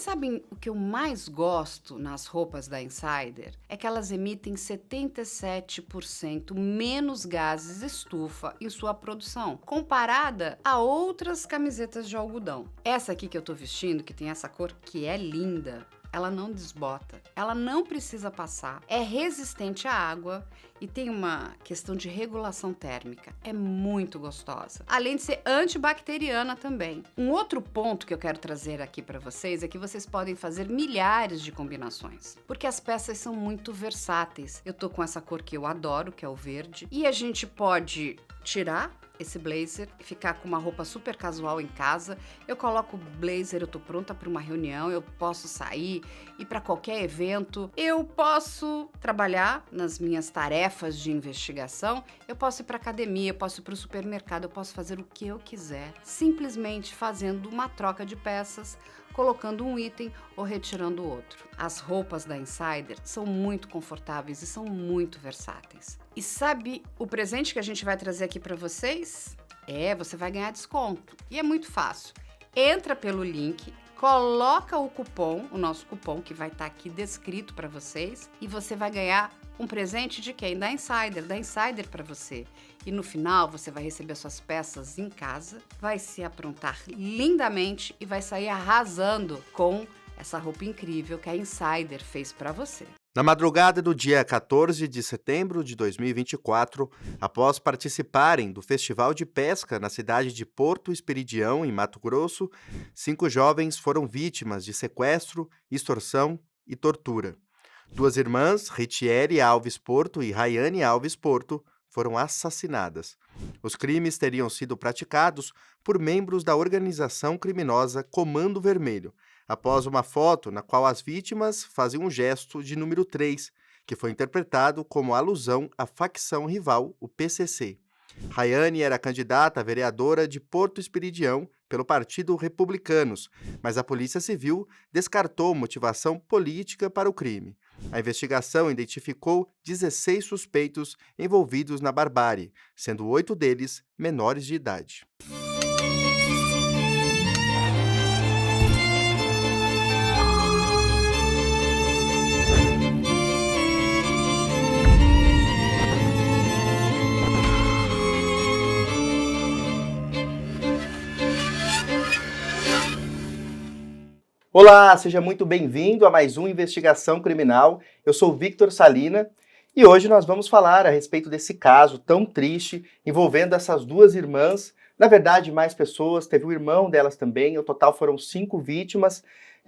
sabem o que eu mais gosto nas roupas da Insider? É que elas emitem 77% menos gases estufa em sua produção, comparada a outras camisetas de algodão. Essa aqui que eu tô vestindo, que tem essa cor que é linda, ela não desbota, ela não precisa passar, é resistente à água e tem uma questão de regulação térmica. É muito gostosa. Além de ser antibacteriana também. Um outro ponto que eu quero trazer aqui para vocês é que vocês podem fazer milhares de combinações, porque as peças são muito versáteis. Eu tô com essa cor que eu adoro, que é o verde, e a gente pode tirar esse blazer e ficar com uma roupa super casual em casa. Eu coloco o blazer, eu tô pronta para uma reunião, eu posso sair, ir para qualquer evento, eu posso trabalhar nas minhas tarefas de investigação, eu posso ir para academia, eu posso ir para o supermercado, eu posso fazer o que eu quiser, simplesmente fazendo uma troca de peças, colocando um item ou retirando outro. As roupas da Insider são muito confortáveis e são muito versáteis. E sabe o presente que a gente vai trazer aqui para vocês? Você vai ganhar desconto. E é muito fácil. Entra pelo link, coloca o cupom, o nosso cupom que vai estar aqui descrito para vocês, e você vai ganhar um presente de quem? Da Insider para você. E no final você vai receber suas peças em casa, vai se aprontar lindamente e vai sair arrasando com essa roupa incrível que a Insider fez para você. Na madrugada do dia 14 de setembro de 2024, após participarem do Festival de Pesca na cidade de Porto Esperidião, em Mato Grosso, 5 jovens foram vítimas de sequestro, extorsão e tortura. 2 irmãs, Ritiere Alves Porto e Rayane Alves Porto, foram assassinadas. Os crimes teriam sido praticados por membros da organização criminosa Comando Vermelho, após uma foto na qual as vítimas faziam um gesto de número 3, que foi interpretado como alusão à facção rival, o PCC. Rayane era candidata a vereadora de Porto Esperidião pelo Partido Republicanos, mas a Polícia Civil descartou motivação política para o crime. A investigação identificou 16 suspeitos envolvidos na barbárie, sendo 8 deles menores de idade. Olá, seja muito bem-vindo a mais um Investigação Criminal. Eu sou Victor Salina e hoje nós vamos falar a respeito desse caso tão triste envolvendo essas 2 irmãs. Na verdade, mais pessoas, teve o irmão delas também. O total foram 5 vítimas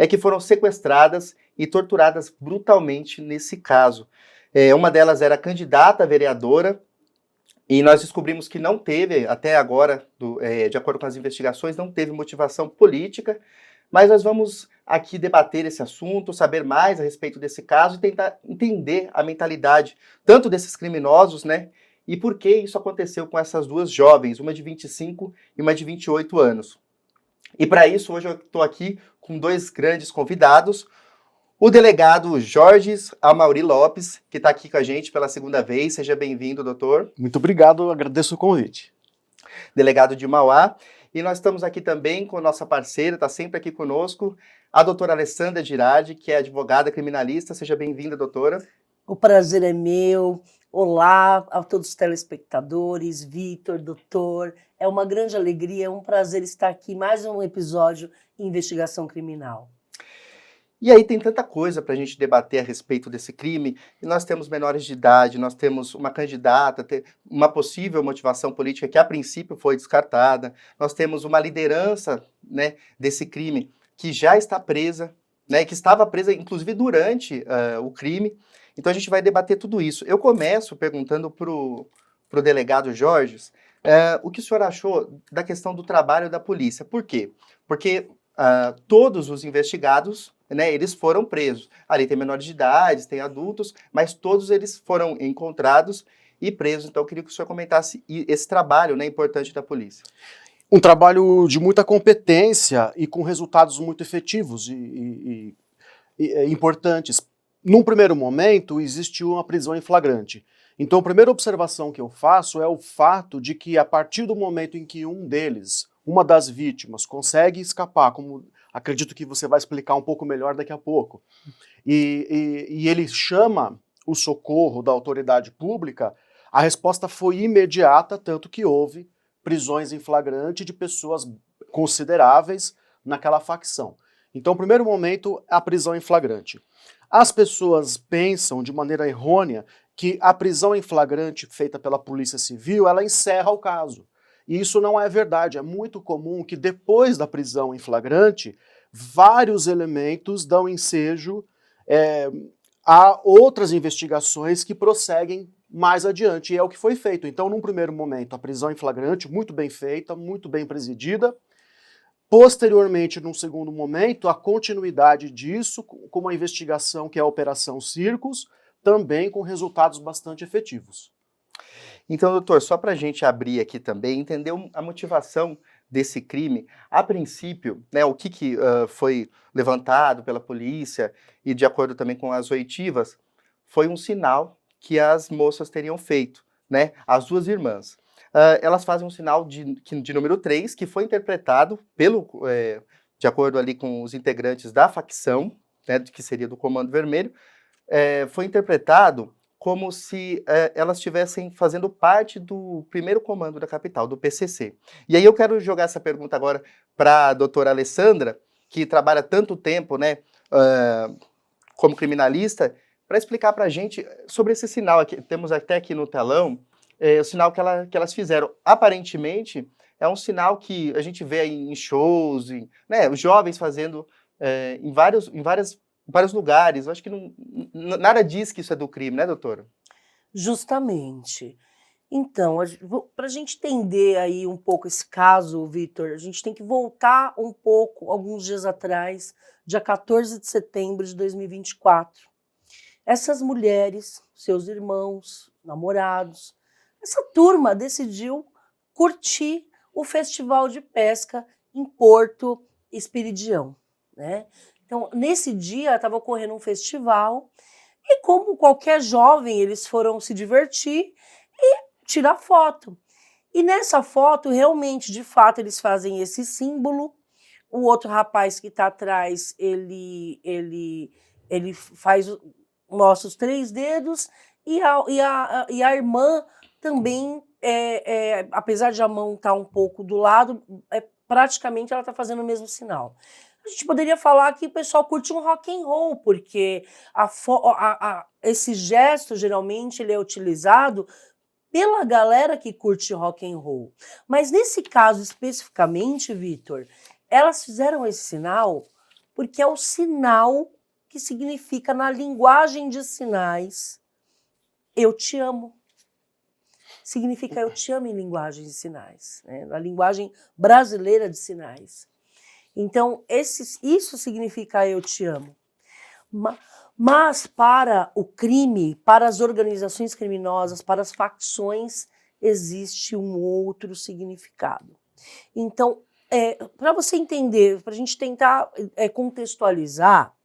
que foram sequestradas e torturadas brutalmente nesse caso. Uma delas era candidata a vereadora e nós descobrimos que não teve, até agora, de acordo com as investigações, não teve motivação política. Mas nós vamos aqui debater esse assunto, saber mais a respeito desse caso e tentar entender a mentalidade tanto desses criminosos, né? E por que isso aconteceu com essas 2 jovens, uma de 25 e uma de 28 anos. E para isso, hoje eu estou aqui com 2 grandes convidados. O delegado Jorges Amauri Lopes, que está aqui com a gente pela segunda vez. Seja bem-vindo, doutor. Muito obrigado, agradeço o convite. Delegado de Mauá. E nós estamos aqui também com a nossa parceira, está sempre aqui conosco, a doutora Alessandra Girardi, que é advogada criminalista. Seja bem-vinda, doutora. O prazer é meu. Olá a todos os telespectadores, Victor, doutor. É uma grande alegria, é um prazer estar aqui em mais um episódio em Investigação Criminal. E aí tem tanta coisa para a gente debater a respeito desse crime, e nós temos menores de idade, nós temos uma candidata, uma possível motivação política que a princípio foi descartada, nós temos uma liderança, né, desse crime que já está presa, né, que estava presa inclusive durante o crime. Então a gente vai debater tudo isso. Eu começo perguntando para o delegado Jorges o que o senhor achou da questão do trabalho da polícia. Por quê? Porque todos os investigados, né, eles foram presos. Ali tem menores de idade, tem adultos, mas todos eles foram encontrados e presos. Então eu queria que o senhor comentasse esse trabalho, né, importante da polícia. Um trabalho de muita competência e com resultados muito efetivos e importantes. Num primeiro momento, existiu uma prisão em flagrante. Então a primeira observação que eu faço é o fato de que a partir do momento em que uma das vítimas consegue escapar, como Acredito que você vai explicar um pouco melhor daqui a pouco. E ele chama o socorro da autoridade pública, a resposta foi imediata, tanto que houve prisões em flagrante de pessoas consideráveis naquela facção. Então, no primeiro momento, a prisão em flagrante. As pessoas pensam de maneira errônea que a prisão em flagrante feita pela Polícia Civil, ela encerra o caso. E isso não é verdade. É muito comum que depois da prisão em flagrante, vários elementos dão ensejo a outras investigações que prosseguem mais adiante. E é o que foi feito. Então, num primeiro momento, a prisão em flagrante, muito bem feita, muito bem presidida. Posteriormente, num segundo momento, a continuidade disso com uma investigação que é a Operação Circos, também com resultados bastante efetivos. Então, doutor, só para a gente abrir aqui também, entender a motivação desse crime, a princípio, né, o que foi levantado pela polícia e de acordo também com as oitivas, foi um sinal que as moças teriam feito, né, as duas irmãs. Elas fazem um sinal de número 3, que foi interpretado de acordo ali com os integrantes da facção, né, que seria do Comando Vermelho, foi interpretado como se elas estivessem fazendo parte do primeiro comando da capital, do PCC. E aí eu quero jogar essa pergunta agora para a doutora Alessandra, que trabalha tanto tempo, né, como criminalista, para explicar para a gente sobre esse sinal aqui. Temos até aqui no telão o sinal que elas fizeram. Aparentemente, é um sinal que a gente vê aí em shows, né, os jovens fazendo em vários lugares. Eu acho que nada diz que isso é do crime, né, doutora? Justamente. Então, para a gente entender aí um pouco esse caso, Vitor, a gente tem que voltar um pouco, alguns dias atrás, dia 14 de setembro de 2024. Essas mulheres, seus irmãos, namorados, essa turma decidiu curtir o festival de pesca em Porto Esperidião, né? Então, nesse dia estava ocorrendo um festival e, como qualquer jovem, eles foram se divertir e tirar foto. E nessa foto, realmente, de fato, eles fazem esse símbolo. O outro rapaz que está atrás, ele mostra os 3 dedos e a irmã também, apesar de a mão estar um pouco do lado, praticamente ela está fazendo o mesmo sinal. A gente poderia falar que o pessoal curte um rock and roll, porque esse gesto, geralmente, ele é utilizado pela galera que curte rock and roll. Mas nesse caso, especificamente, Vitor, elas fizeram esse sinal porque é o sinal que significa, na linguagem de sinais, eu te amo. Significa eu te amo em linguagem de sinais, né? Na linguagem brasileira de sinais. Então, isso significa eu te amo. Mas para o crime, para as organizações criminosas, para as facções, existe um outro significado. Então, para você entender, para a gente tentar contextualizar,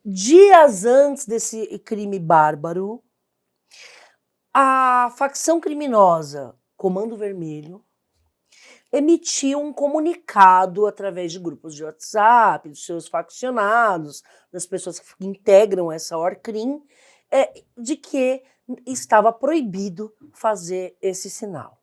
dias antes desse crime bárbaro, a facção criminosa Comando Vermelho emitiu um comunicado através de grupos de WhatsApp, dos seus faccionados, das pessoas que integram essa ORCRIM, de que estava proibido fazer esse sinal.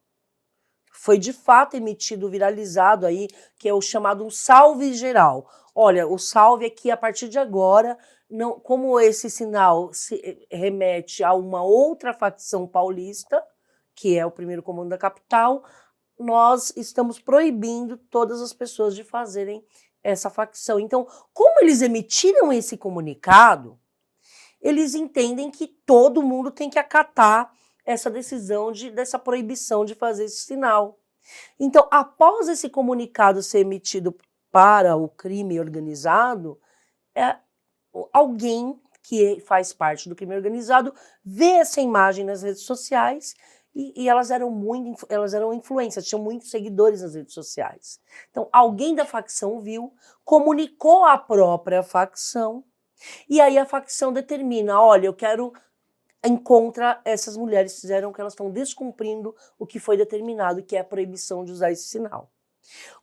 Foi de fato emitido, viralizado aí, que é o chamado um salve geral. Olha, o salve é que a partir de agora, não, como esse sinal se remete a uma outra facção paulista, que é o primeiro comando da capital, nós estamos proibindo todas as pessoas de fazerem essa facção. Então, como eles emitiram esse comunicado, eles entendem que todo mundo tem que acatar essa decisão dessa proibição de fazer esse sinal. Então, após esse comunicado ser emitido para o crime organizado, alguém que faz parte do crime organizado vê essa imagem nas redes sociais e elas eram influências, tinham muitos seguidores nas redes sociais. Então, alguém da facção viu, comunicou à própria facção, e aí a facção determina, olha, eu quero encontra essas mulheres, fizeram que elas estão descumprindo o que foi determinado, que é a proibição de usar esse sinal.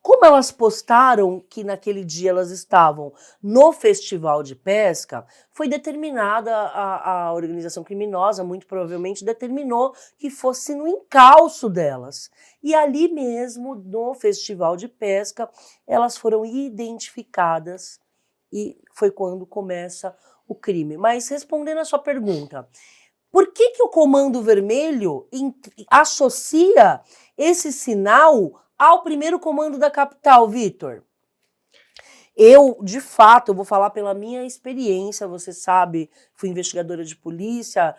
Como elas postaram que naquele dia elas estavam no festival de pesca, foi determinada a organização criminosa, muito provavelmente determinou que fosse no encalço delas. E ali mesmo, no festival de pesca, elas foram identificadas e foi quando começa o crime. Mas respondendo a sua pergunta, por que o Comando Vermelho associa esse sinal ao primeiro comando da capital, Vitor? Eu, de fato, eu vou falar pela minha experiência, você sabe, fui investigadora de polícia,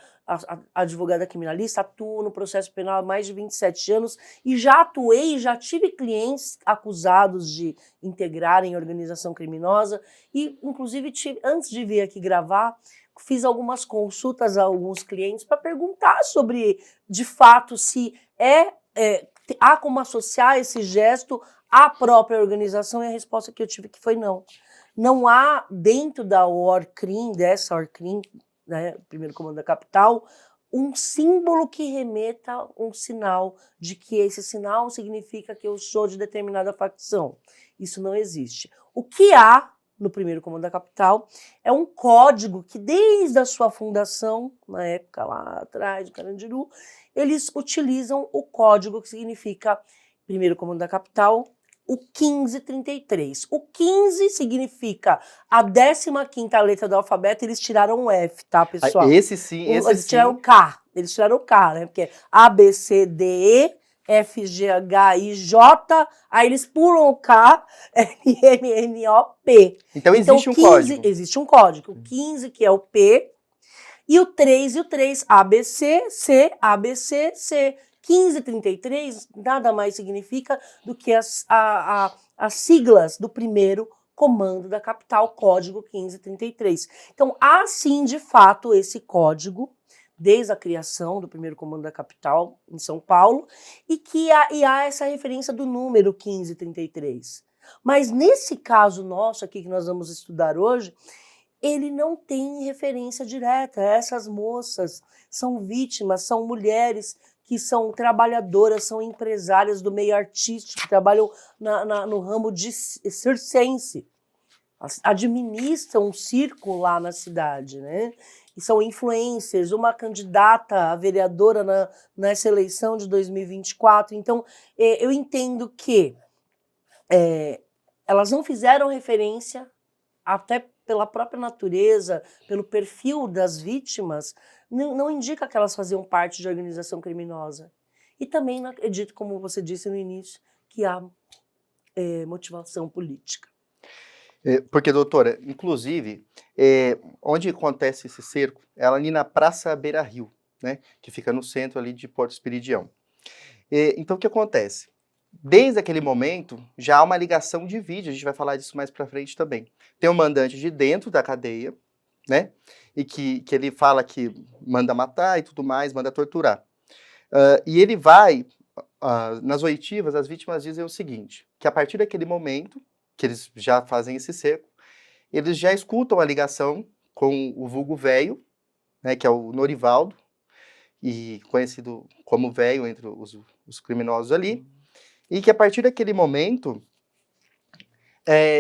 advogada criminalista, atuo no processo penal há mais de 27 anos e já atuei, já tive clientes acusados de integrarem organização criminosa e, inclusive, antes de vir aqui gravar, fiz algumas consultas a alguns clientes para perguntar sobre, de fato, se há como associar esse gesto à própria organização, e a resposta que eu tive que foi não. Não há dentro da ORCRIM, dessa ORCRIM, né, primeiro comando da capital, um símbolo que remeta um sinal de que esse sinal significa que eu sou de determinada facção. Isso não existe. O que há no primeiro comando da capital é um código que desde a sua fundação, na época lá atrás de Carandiru, eles utilizam o código que significa primeiro comando da capital, o 1533. O 15 significa a 15ª letra do alfabeto, eles tiraram o F, tá, pessoal? Esse sim, esse eles sim. tiraram o K, eles tiraram o K, né? Porque A, B, C, D, E, F, G, H, I, J, aí eles pulam o K, L, M, N, O, P. Então existe um 15, código. Existe um código. O 15, que é o P, e o 3, ABC, C, ABC, C. 1533 nada mais significa do que as siglas do primeiro comando da capital, código 1533. Então, há sim, de fato, esse código, desde a criação do primeiro comando da capital, em São Paulo, e há essa referência do número 1533. Mas nesse caso nosso aqui, que nós vamos estudar hoje, ele não tem referência direta. Essas moças são vítimas, são mulheres que são trabalhadoras, são empresárias do meio artístico, trabalham no ramo de circense, administram um circo lá na cidade, né? E são influencers, uma candidata a vereadora nessa eleição de 2024. Então, eu entendo que elas não fizeram referência, até pela própria natureza, pelo perfil das vítimas, não indica que elas faziam parte de organização criminosa. E também não acredito, como você disse no início, que há motivação política. Porque, doutora, inclusive, onde acontece esse cerco, é ali na Praça Beira Rio, né, que fica no centro ali de Porto Esperidião. Então, o que acontece? Desde aquele momento, já há uma ligação de vídeo, a gente vai falar disso mais pra frente também. Tem um mandante de dentro da cadeia, né, e que ele fala que manda matar e tudo mais, manda torturar. E ele vai, nas oitivas, as vítimas dizem o seguinte, que a partir daquele momento, que eles já fazem esse cerco, eles já escutam a ligação com o vulgo Velho, né, que é o Norivaldo, e conhecido como Velho entre os criminosos ali, e que a partir daquele momento,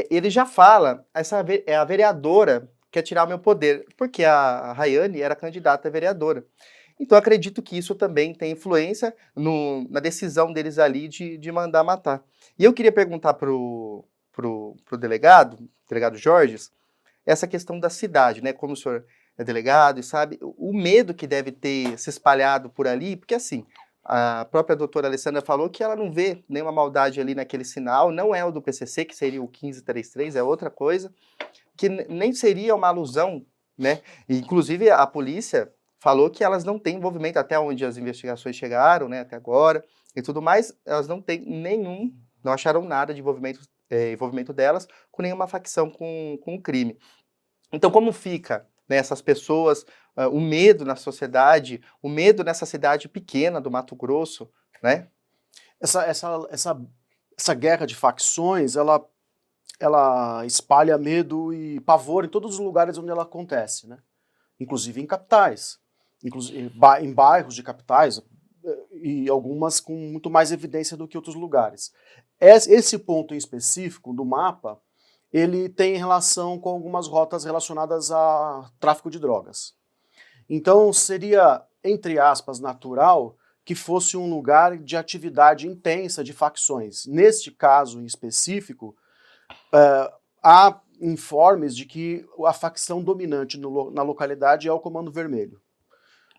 ele já fala, essa é a vereadora quer tirar o meu poder, porque a Rayane era candidata a vereadora. Então, acredito que isso também tem influência na decisão deles ali de mandar matar. E eu queria perguntar pro delegado Jorges, essa questão da cidade, né? Como o senhor é delegado e sabe, o medo que deve ter se espalhado por ali, porque assim, a própria doutora Alessandra falou que ela não vê nenhuma maldade ali naquele sinal, não é o do PCC, que seria o 1533, é outra coisa, que nem seria uma alusão, né? E, inclusive, a polícia falou que elas não têm envolvimento, até onde as investigações chegaram, né, até agora, e tudo mais, elas não têm não acharam nada de envolvimento delas com nenhuma facção com o crime. Então, como fica, né, essas pessoas, o medo na sociedade, o medo nessa cidade pequena do Mato Grosso, né? Essa guerra de facções, ela espalha medo e pavor em todos os lugares onde ela acontece, né? Inclusive em capitais, inclusive em bairros de capitais. e algumas com muito mais evidência do que outros lugares. Esse ponto em específico do mapa, ele tem relação com algumas rotas relacionadas a tráfico de drogas. Então seria, entre aspas, natural que fosse um lugar de atividade intensa de facções. Neste caso em específico, há informes de que a facção dominante na localidade é o Comando Vermelho.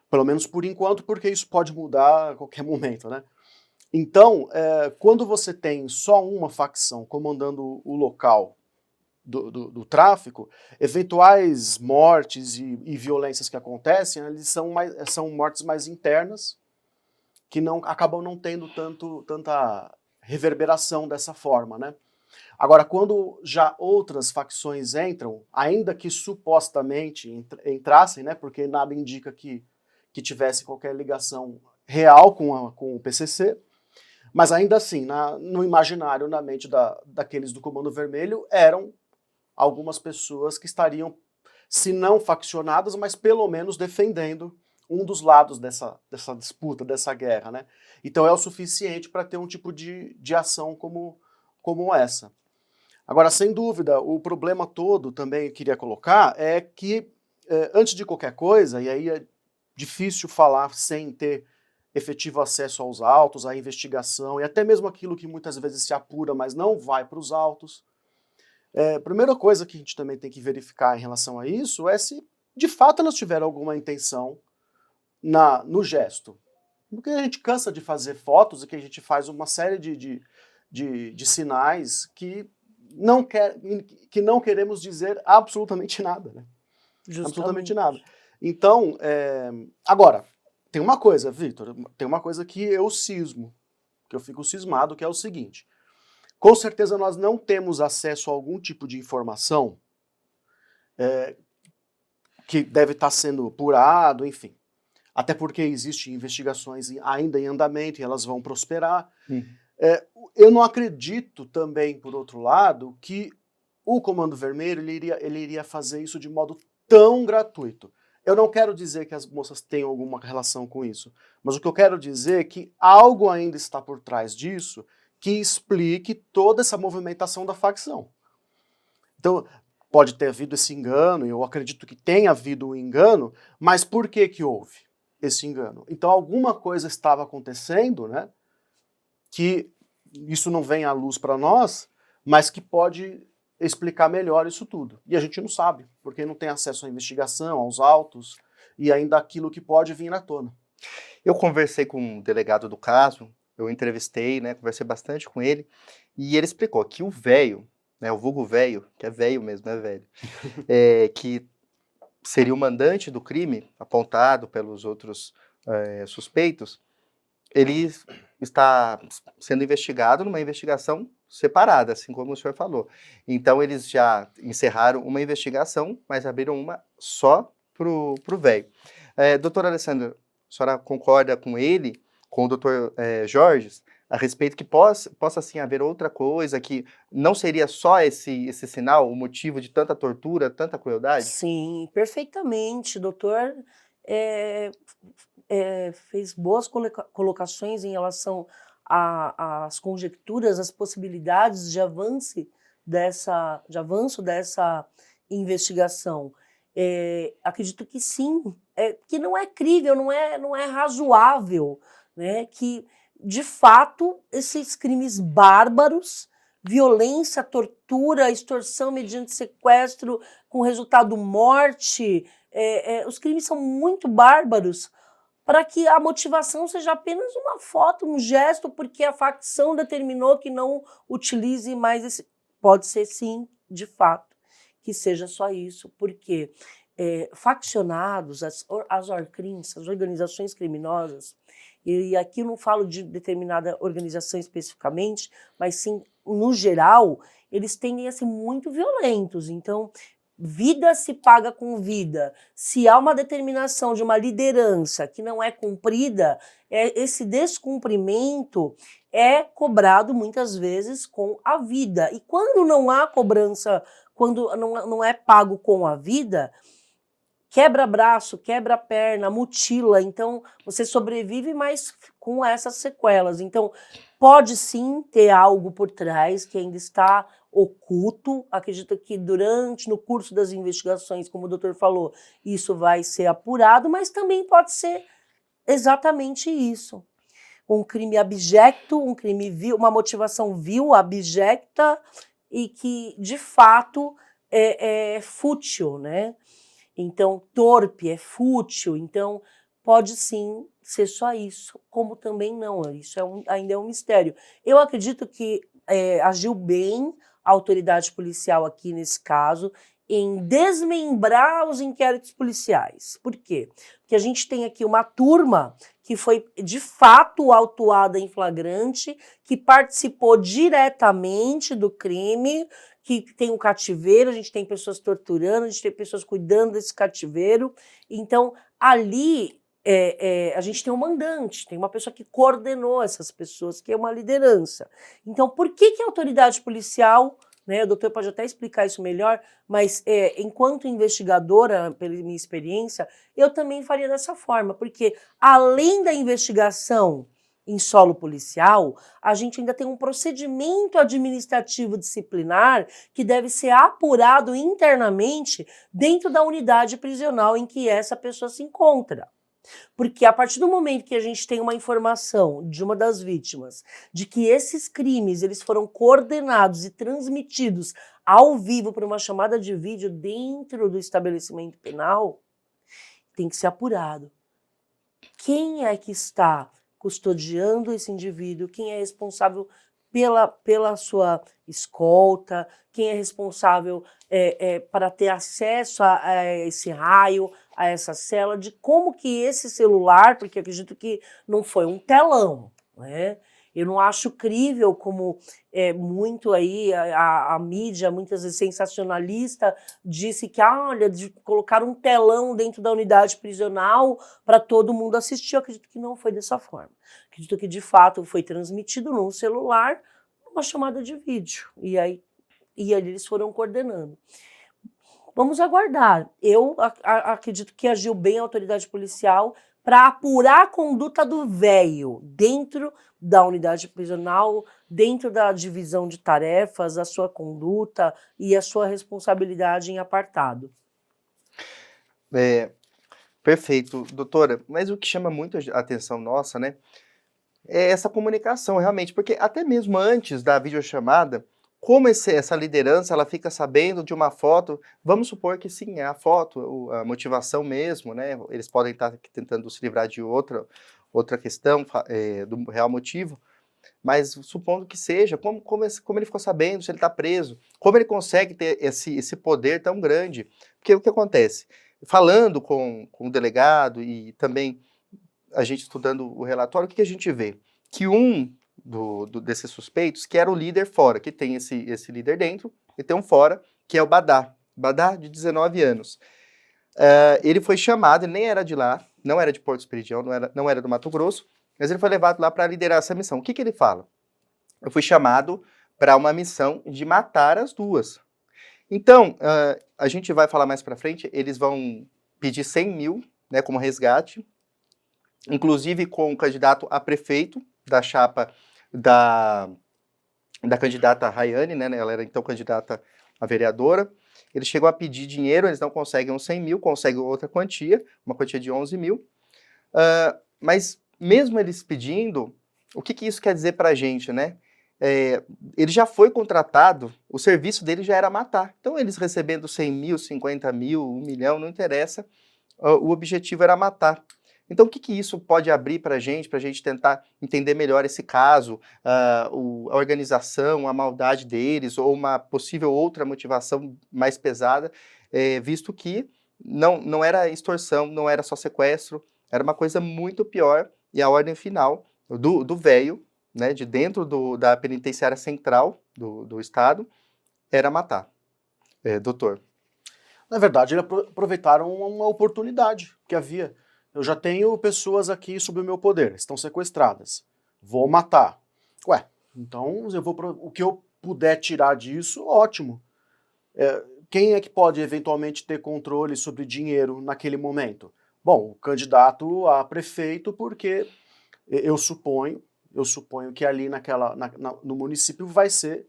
Pelo menos por enquanto, porque isso pode mudar a qualquer momento, né? Então, quando você tem só uma facção comandando o local do tráfico, eventuais mortes e violências que acontecem, eles são mortes mais internas, que acabam não tendo tanta reverberação dessa forma, né? Agora, quando já outras facções entram, ainda que supostamente entrassem, né, porque nada indica que tivesse qualquer ligação real com o PCC, mas ainda assim, no imaginário, na mente daqueles do Comando Vermelho, eram algumas pessoas que estariam, se não faccionadas, mas pelo menos defendendo um dos lados dessa disputa, dessa guerra, né? Então é o suficiente para ter um tipo de ação como essa. Agora, sem dúvida, o problema todo também queria colocar é que, antes de qualquer coisa, e aí é difícil falar sem ter efetivo acesso aos autos, à investigação, e até mesmo aquilo que muitas vezes se apura, mas não vai para os autos. A primeira coisa que a gente também tem que verificar em relação a isso é se, de fato, elas tiveram alguma intenção no gesto. Porque a gente cansa de fazer fotos e que a gente faz uma série de sinais que não queremos dizer absolutamente nada, né? Absolutamente nada. Então, agora, tem uma coisa, Vitor, tem uma coisa que eu fico cismado, que é o seguinte: com certeza nós não temos acesso a algum tipo de informação que deve estar sendo apurado, enfim. Até porque existem investigações ainda em andamento e elas vão prosperar. Eu não acredito também, por outro lado, que o Comando Vermelho ele iria fazer isso de modo tão gratuito. Eu não quero dizer que as moças tenham alguma relação com isso, mas o que eu quero dizer é que algo ainda está por trás disso que explique toda essa movimentação da facção. Então, pode ter havido esse engano, e eu acredito que tenha havido um engano, mas por que houve esse engano? Então, alguma coisa estava acontecendo, né, que isso não vem à luz para nós, mas que pode explicar melhor isso tudo. E a gente não sabe, porque não tem acesso à investigação, aos autos, e ainda aquilo que pode vir na tona. Eu conversei com o delegado do caso, eu entrevistei, né, conversei bastante com ele, e ele explicou que o velho, né, o vulgo velho, que é velho mesmo, não é velho, que seria o mandante do crime, apontado pelos outros suspeitos, ele está sendo investigado numa investigação separada, assim como o senhor falou. Então eles já encerraram uma investigação, mas abriram uma só pro velho. Doutora Alessandra, a senhora concorda com ele, com o doutor Jorge, a respeito que possa sim haver outra coisa, que não seria só esse sinal, o motivo de tanta tortura, tanta crueldade? Sim, perfeitamente. O doutor fez boas colocações em relação às conjecturas, às possibilidades de avanço dessa investigação. Acredito que sim, que não é crível, não é razoável, né, que, de fato, esses crimes bárbaros, violência, tortura, extorsão mediante sequestro com resultado morte, os crimes são muito bárbaros para que a motivação seja apenas uma foto, um gesto, porque a facção determinou que não utilize mais esse... Pode ser sim, de fato, que seja só isso, porque faccionados, as ORCRIMs, as organizações criminosas, e aqui eu não falo de determinada organização especificamente, mas sim, no geral, eles tendem a ser muito violentos. Então, vida se paga com vida. Se há uma determinação de uma liderança que não é cumprida, esse descumprimento é cobrado muitas vezes com a vida. E quando não há cobrança, quando não é pago com a vida, quebra braço, quebra perna, mutila, então você sobrevive, mas com essas sequelas. Então, pode sim ter algo por trás que ainda está oculto. Acredito que no curso das investigações, como o doutor falou, isso vai ser apurado, mas também pode ser exatamente isso. Um crime abjecto, um crime vil, uma motivação vil, abjecta e que, de fato, é fútil, né? Então, torpe, é fútil, então pode sim ser só isso, como também não, isso ainda é um mistério. Eu acredito que agiu bem a autoridade policial aqui nesse caso em desmembrar os inquéritos policiais. Por quê? Porque a gente tem aqui uma turma que foi de fato autuada em flagrante, que participou diretamente do crime, que tem um cativeiro, a gente tem pessoas torturando, a gente tem pessoas cuidando desse cativeiro. Então, ali a gente tem um mandante, tem uma pessoa que coordenou essas pessoas, que é uma liderança. Então, por que a autoridade policial, né, o doutor pode até explicar isso melhor, mas enquanto investigadora, pela minha experiência, eu também faria dessa forma, porque além da investigação em solo policial, a gente ainda tem um procedimento administrativo disciplinar que deve ser apurado internamente dentro da unidade prisional em que essa pessoa se encontra. Porque a partir do momento que a gente tem uma informação de uma das vítimas de que esses crimes eles foram coordenados e transmitidos ao vivo por uma chamada de vídeo dentro do estabelecimento penal, tem que ser apurado. Quem é que está custodiando esse indivíduo? Quem é responsável pela sua escolta? Quem é responsável para ter acesso a esse raio, a essa cela? De como que esse celular, porque acredito que não foi um telão, né? Eu não acho crível como muito aí a mídia, muitas vezes sensacionalista, disse que olha, de colocar um telão dentro da unidade prisional para todo mundo assistir. Eu acredito que não foi dessa forma. Acredito que, de fato, foi transmitido num celular uma chamada de vídeo. E aí eles foram coordenando. Vamos aguardar. Eu acredito que agiu bem a autoridade policial para apurar a conduta do véio dentro da unidade prisional, dentro da divisão de tarefas, a sua conduta e a sua responsabilidade em apartado. Perfeito, doutora. Mas o que chama muito a atenção nossa, né, é essa comunicação, realmente, porque até mesmo antes da videochamada, como essa liderança ela fica sabendo de uma foto, vamos supor que sim, é a foto, a motivação mesmo, né? Eles podem estar tentando se livrar de outra questão do real motivo, mas supondo que seja, como ele ficou sabendo, se ele está preso, como ele consegue ter esse poder tão grande? Porque o que acontece? Falando com o delegado e também a gente estudando o relatório, o que a gente vê? Que desses suspeitos, que era o líder fora, que tem esse líder dentro, e tem um fora, que é o Badá, de 19 anos. Ele foi chamado, ele nem era de lá, não era de Porto Esperidião, não era do Mato Grosso, mas ele foi levado lá para liderar essa missão. O que ele fala? Eu fui chamado para uma missão de matar as duas. Então, a gente vai falar mais para frente, eles vão pedir 100 mil, né, como resgate, inclusive com o candidato a prefeito da chapa da candidata Rayane, né, ela era então candidata a vereadora. Eles chegam a pedir dinheiro, eles não conseguem uns 100 mil, conseguem outra quantia, uma quantia de 11 mil. Mas mesmo eles pedindo, o que isso quer dizer para a gente, né? Ele já foi contratado, o serviço dele já era matar. Então eles recebendo 100 mil, 50 mil, 1 milhão, não interessa, o objetivo era matar. Então, o que isso pode abrir para a gente tentar entender melhor esse caso, a organização, a maldade deles, ou uma possível outra motivação mais pesada, visto que não era extorsão, não era só sequestro, era uma coisa muito pior, e a ordem final do véio, né, de dentro da penitenciária central do estado, era matar. Doutor. Na verdade, eles aproveitaram uma oportunidade que havia. Eu já tenho pessoas aqui sob o meu poder, estão sequestradas. Vou matar. Ué, então o que eu puder tirar disso, ótimo. quem é que pode eventualmente ter controle sobre dinheiro naquele momento? Bom, o candidato a prefeito, porque eu suponho que ali no município vai ser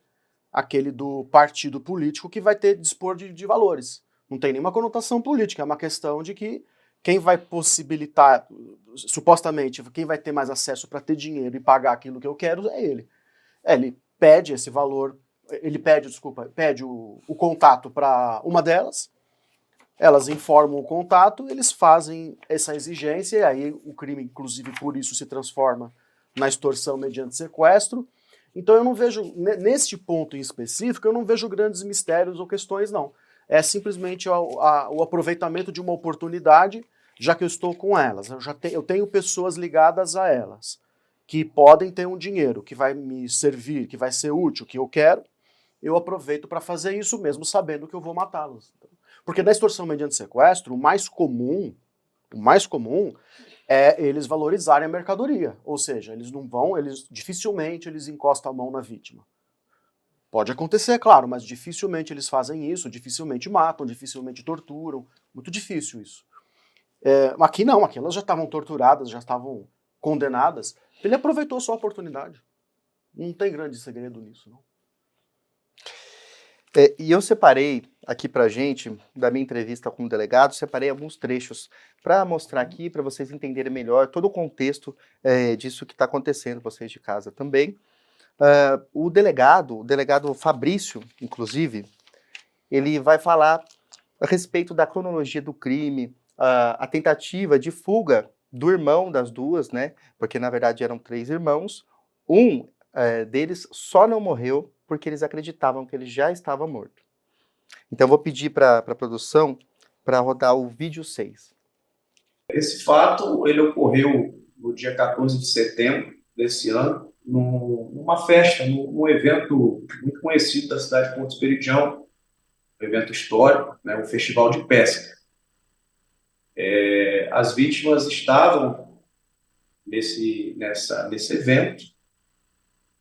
aquele do partido político que vai ter dispor de valores. Não tem nenhuma conotação política, é uma questão de que quem vai possibilitar, supostamente, quem vai ter mais acesso para ter dinheiro e pagar aquilo que eu quero é ele. Ele pede esse valor, pede o contato para uma delas, elas informam o contato, eles fazem essa exigência, e aí o crime, inclusive, por isso se transforma na extorsão mediante sequestro. Então eu não vejo, neste ponto em específico, eu não vejo grandes mistérios ou questões, não. É simplesmente o aproveitamento de uma oportunidade, já que eu estou com elas. Eu tenho pessoas ligadas a elas, que podem ter um dinheiro que vai me servir, que vai ser útil, que eu quero, eu aproveito para fazer isso mesmo, sabendo que eu vou matá-los. Porque na extorsão mediante sequestro, o mais comum é eles valorizarem a mercadoria. Ou seja, dificilmente eles encostam a mão na vítima. Pode acontecer, claro, mas dificilmente eles fazem isso, dificilmente matam, dificilmente torturam. Muito difícil isso. Aqui não, aqui elas já estavam torturadas, já estavam condenadas. Ele aproveitou sua oportunidade. Não tem grande segredo nisso, não. E eu separei aqui pra gente, da minha entrevista com o delegado, separei alguns trechos para mostrar aqui, para vocês entenderem melhor todo o contexto disso que está acontecendo, vocês de casa também. O delegado Fabrício, inclusive, ele vai falar a respeito da cronologia do crime, a tentativa de fuga do irmão das duas, né? Porque na verdade eram 3 irmãos. Um deles só não morreu porque eles acreditavam que ele já estava morto. Então eu vou pedir para a produção para rodar o vídeo 6. Esse fato ele ocorreu no dia 14 de setembro desse ano, numa festa, num evento muito conhecido da cidade de Porto Esperidião, um evento histórico, né, um festival de pesca. As vítimas estavam nesse evento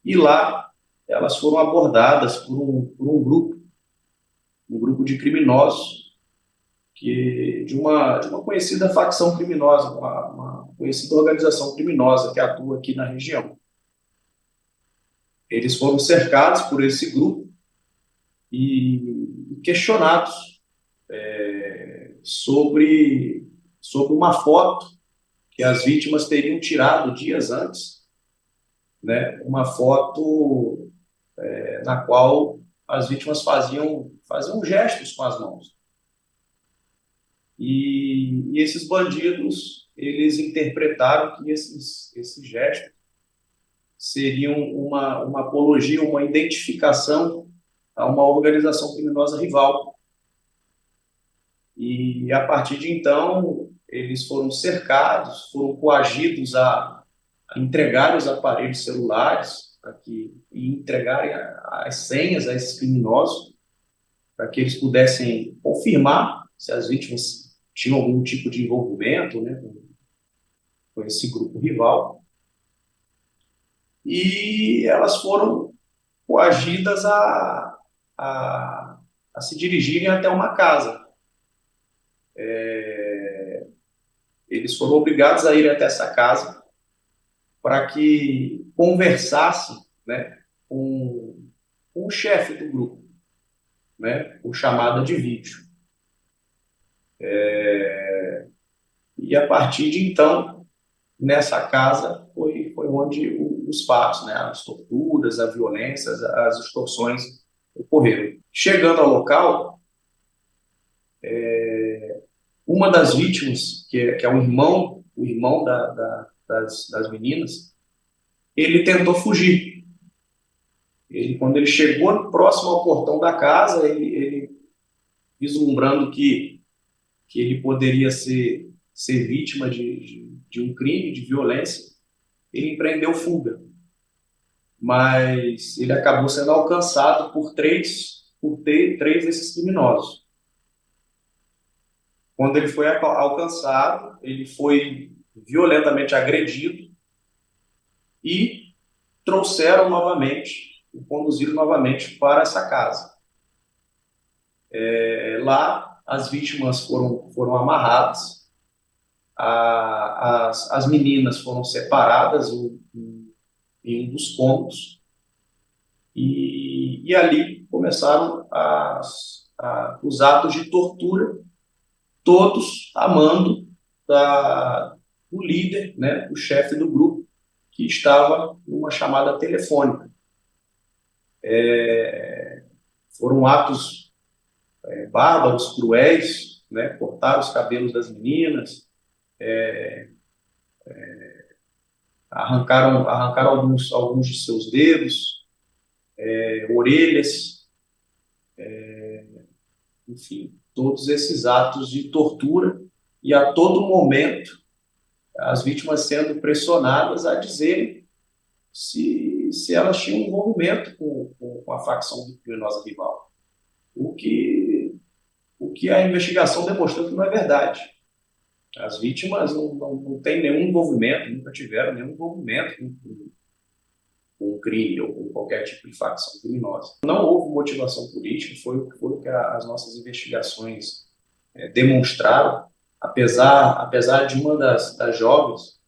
e lá elas foram abordadas por um grupo de criminosos de uma conhecida facção criminosa, uma conhecida organização criminosa que atua aqui na região. Eles foram cercados por esse grupo e questionados sobre uma foto que as vítimas teriam tirado dias antes, né? Uma foto na qual as vítimas faziam gestos com as mãos. E esses bandidos, eles interpretaram que esses gestos seriam uma apologia, uma identificação a uma organização criminosa rival. E a partir de então, eles foram cercados, foram coagidos a entregar os aparelhos celulares e entregarem as senhas a esses criminosos, para que eles pudessem confirmar se as vítimas tinham algum tipo de envolvimento, né, com esse grupo rival. E elas foram coagidas a se dirigirem até uma casa. Eles foram obrigados a ir até essa casa para que conversassem, né, com o chefe do grupo, né, por chamada de vídeo. E a partir de então, nessa casa foi onde os fatos, né, as torturas, a violência, as extorsões ocorreram. Chegando ao local, uma das vítimas, que é o irmão das meninas, ele tentou fugir. Quando ele chegou próximo ao portão da casa, ele vislumbrando que ele poderia ser vítima de um crime, de violência, ele empreendeu fuga. Mas ele acabou sendo alcançado por três desses criminosos. Quando ele foi alcançado, ele foi violentamente agredido e conduziram novamente para essa casa. Lá, as vítimas foram amarradas, as meninas foram separadas em um dos cômodos, e ali começaram os atos de tortura, todos a mando do líder, né, do chefe do grupo, que estava numa chamada telefônica. Foram atos bárbaros, cruéis, né, cortaram os cabelos das meninas, arrancaram alguns de seus dedos, orelhas, enfim, todos esses atos de tortura, e a todo momento as vítimas sendo pressionadas a dizer se elas tinham envolvimento com a facção criminosa rival. O que a investigação demonstrou que não é verdade. As vítimas não têm nenhum envolvimento, nunca tiveram nenhum envolvimento com o crime ou com qualquer tipo de facção criminosa. Não houve motivação política, foi o que as nossas investigações demonstraram, apesar de uma das jovens,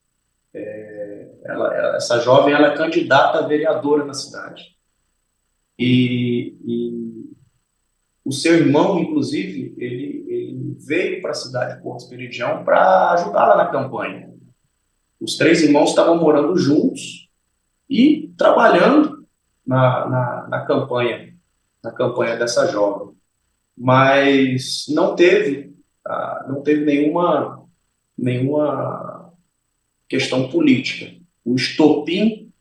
essa jovem ela é candidata a vereadora na cidade. E o seu irmão, inclusive, ele veio para a cidade de Porto Esperidião para ajudá-la na campanha. Os 3 irmãos estavam morando juntos e trabalhando na campanha dessa jovem. Mas não teve nenhuma questão política. O estopim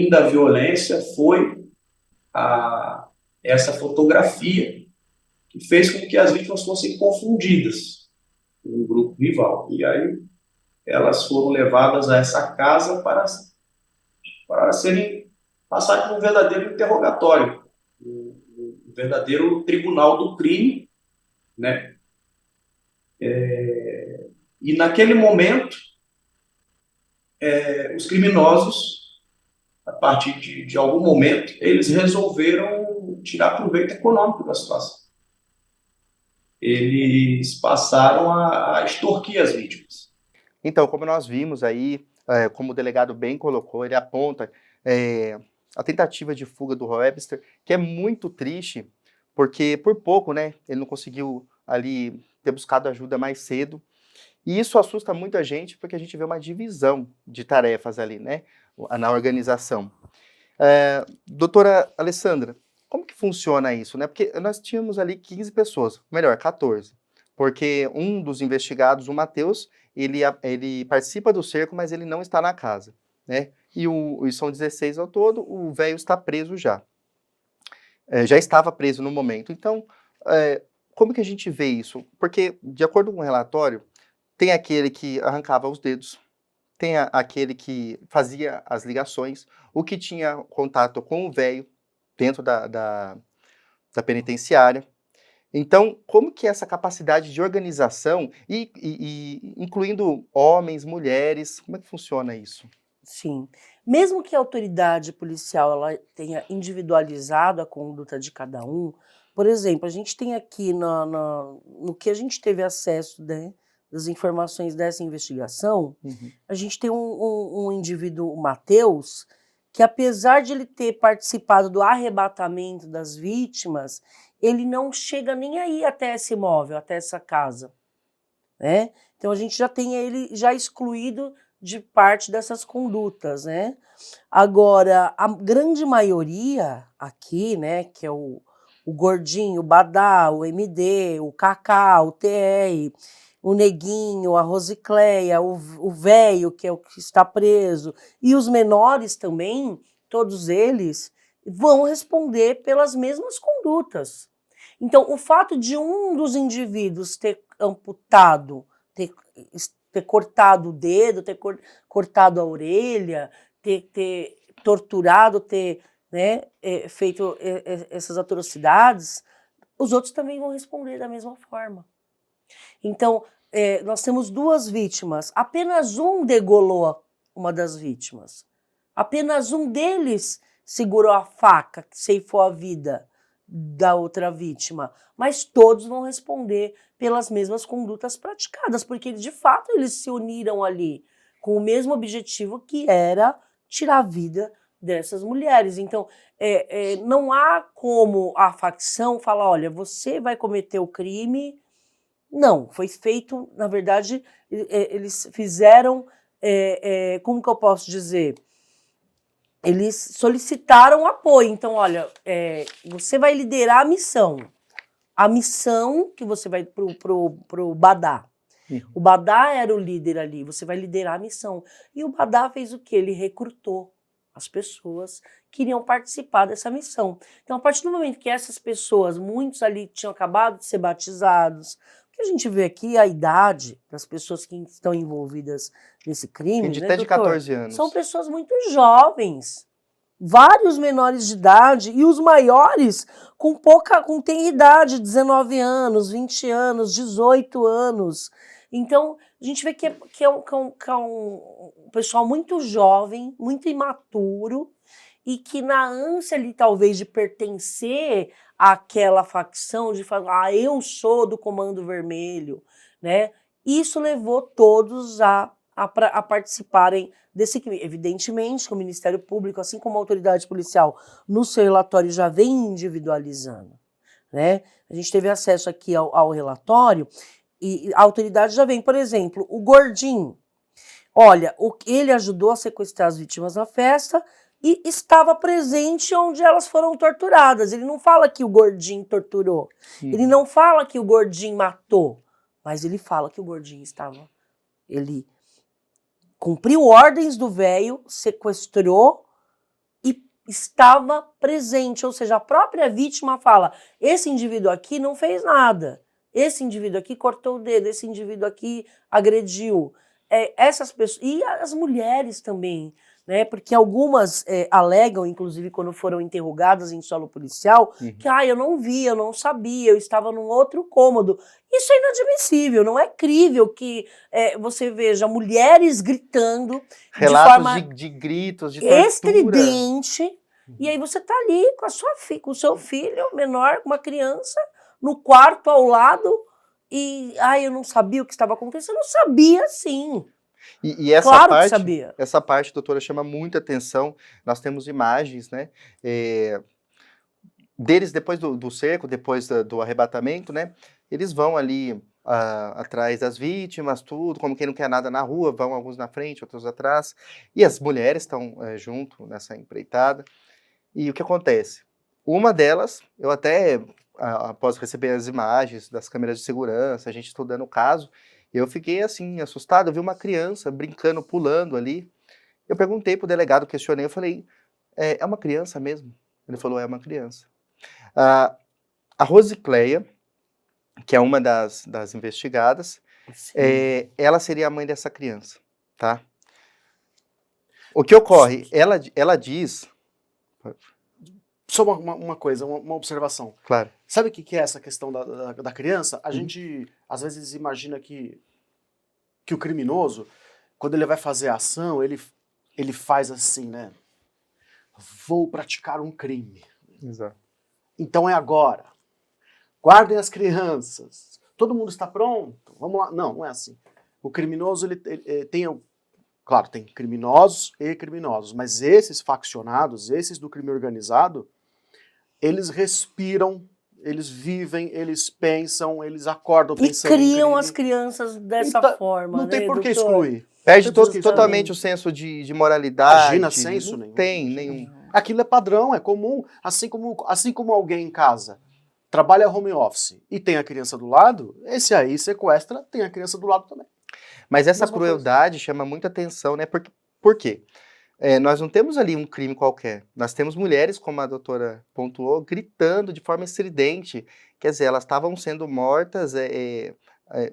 da violência foi essa fotografia que fez com que as vítimas fossem confundidas com um grupo rival. E aí elas foram levadas a essa casa para passar por um verdadeiro interrogatório, um verdadeiro tribunal do crime, né? E naquele momento, os criminosos, a partir de algum momento, eles resolveram tirar proveito econômico da situação. Eles passaram a extorquir as vítimas. Então, como nós vimos aí, como o delegado bem colocou, ele aponta a tentativa de fuga do Webster, que é muito triste, porque por pouco, né, ele não conseguiu ali ter buscado ajuda mais cedo. E isso assusta muita gente, porque a gente vê uma divisão de tarefas ali, né, na organização. Doutora Alessandra, como que funciona isso, né? Porque nós tínhamos ali 15 pessoas, melhor, 14, porque um dos investigados, o Matheus, ele participa do cerco, mas ele não está na casa, né? E são 16 ao todo, o velho está preso já. Já estava preso no momento. Então, como que a gente vê isso? Porque, de acordo com o relatório, tem aquele que arrancava os dedos, tem aquele que fazia as ligações, o que tinha contato com o velho dentro da penitenciária. Então, como que essa capacidade de organização, e incluindo homens, mulheres, como é que funciona isso? Sim. Mesmo que a autoridade policial ela tenha individualizado a conduta de cada um, por exemplo, a gente tem aqui no que a gente teve acesso, né, das informações dessa investigação, a gente tem um indivíduo, o Matheus, que apesar de ele ter participado do arrebatamento das vítimas, ele não chega nem aí até esse imóvel, até essa casa, né? Então a gente já tem ele já excluído de parte dessas condutas, né? Agora, a grande maioria aqui, né, que é o Gordinho, o Badá, o MD, o Kaká, o TR, o Neguinho, a Rosicléia, o Velho, que é o que está preso, e os menores também, todos eles vão responder pelas mesmas condutas. Então, o fato de um dos indivíduos ter amputado, ter cortado o dedo, ter cortado a orelha, ter torturado, ter, né, feito essas atrocidades, os outros também vão responder da mesma forma. Então, nós temos 2 vítimas, apenas um degolou uma das vítimas, apenas um deles segurou a faca que ceifou a vida da outra vítima, mas todos vão responder pelas mesmas condutas praticadas, porque de fato eles se uniram ali com o mesmo objetivo, que era tirar a vida dessas mulheres. Então, não há como a facção falar, olha, você vai cometer o crime. Não, foi feito, na verdade, eles fizeram, como que eu posso dizer? Eles solicitaram apoio. Então, olha, você vai liderar a missão. A missão que você vai pro Badá. O Badá era o líder ali, você vai liderar a missão. E o Badá fez o quê? Ele recrutou as pessoas que iriam participar dessa missão. Então, a partir do momento que essas pessoas, muitos ali tinham acabado de ser batizados, o que a gente vê aqui, a idade das pessoas que estão envolvidas nesse crime, Tem né, até de doutor? 14 anos. São pessoas muito jovens, vários menores de idade, e os maiores com tenra idade, 19 anos, 20 anos, 18 anos. Então, a gente vê que é um pessoal muito jovem, muito imaturo, e que na ânsia ali, talvez, de pertencer àquela facção, de falar, eu sou do Comando Vermelho, né? Isso levou todos a participarem desse crime. Evidentemente que o Ministério Público, assim como a autoridade policial, no seu relatório já vem individualizando, né? A gente teve acesso aqui ao relatório, e a autoridade já vem, por exemplo, o Gordinho. Olha, ele ajudou a sequestrar as vítimas na festa e estava presente onde elas foram torturadas. Ele não fala que o Gordinho torturou. Ele não fala que o Gordinho matou. Mas ele fala que o Gordinho estava... Ele cumpriu ordens do velho, sequestrou e estava presente. Ou seja, a própria vítima fala, esse indivíduo aqui não fez nada. Esse indivíduo aqui cortou o dedo, esse indivíduo aqui agrediu. Essas pessoas, e as mulheres também, né? Porque algumas alegam, inclusive quando foram interrogadas em solo policial, que eu não vi, eu não sabia, eu estava num outro cômodo. Isso é inadmissível, não é crível que você veja mulheres gritando Relatos de forma de gritos, de tortura. estridente, e aí você está ali com o seu filho menor, com uma criança, no quarto ao lado, e eu não sabia o que estava acontecendo. Eu não sabia, sim. E essa Claro parte, que sabia. Essa parte, doutora, chama muita atenção. Nós temos imagens, né? Deles depois do cerco, depois do arrebatamento, né? Eles vão ali atrás das vítimas, tudo, como quem não quer nada na rua, vão alguns na frente, outros atrás. E as mulheres estão junto nessa empreitada. E o que acontece? Uma delas, eu até... após receber as imagens das câmeras de segurança, a gente estudando o caso, eu fiquei assim, assustado, eu vi uma criança brincando, pulando ali. Eu perguntei pro delegado, questionei, eu falei, é uma criança mesmo? Ele falou, é uma criança. A Rosicléia, que é uma das investigadas, ela seria a mãe dessa criança, tá? O que ocorre? Ela diz... Só uma coisa, uma observação. Claro. Sabe o que é essa questão da criança? A gente, às vezes, imagina que o criminoso, quando ele vai fazer a ação, ele faz assim, né? Vou praticar um crime. Exato. Então é agora. Guardem as crianças. Todo mundo está pronto? Vamos lá. Não é assim. O criminoso, ele tem... Claro, tem criminosos e criminosos, mas esses faccionados, esses do crime organizado, eles respiram, eles vivem, eles pensam, eles acordam pensando e criam em crime. as crianças dessa Então, forma, não né, tem por que doutor? excluir. Perde Totalmente. totalmente o senso de moralidade. Imagina senso nenhum. Tem nenhum. Aquilo é padrão, é comum, assim como alguém em casa trabalha home office e tem a criança do lado, esse aí sequestra, tem a criança do lado também. Mas essa Mesma crueldade chama muita atenção, né? Por quê? Nós não temos ali um crime qualquer. Nós temos mulheres, como a doutora pontuou, gritando de forma estridente. Quer dizer, elas estavam sendo mortas,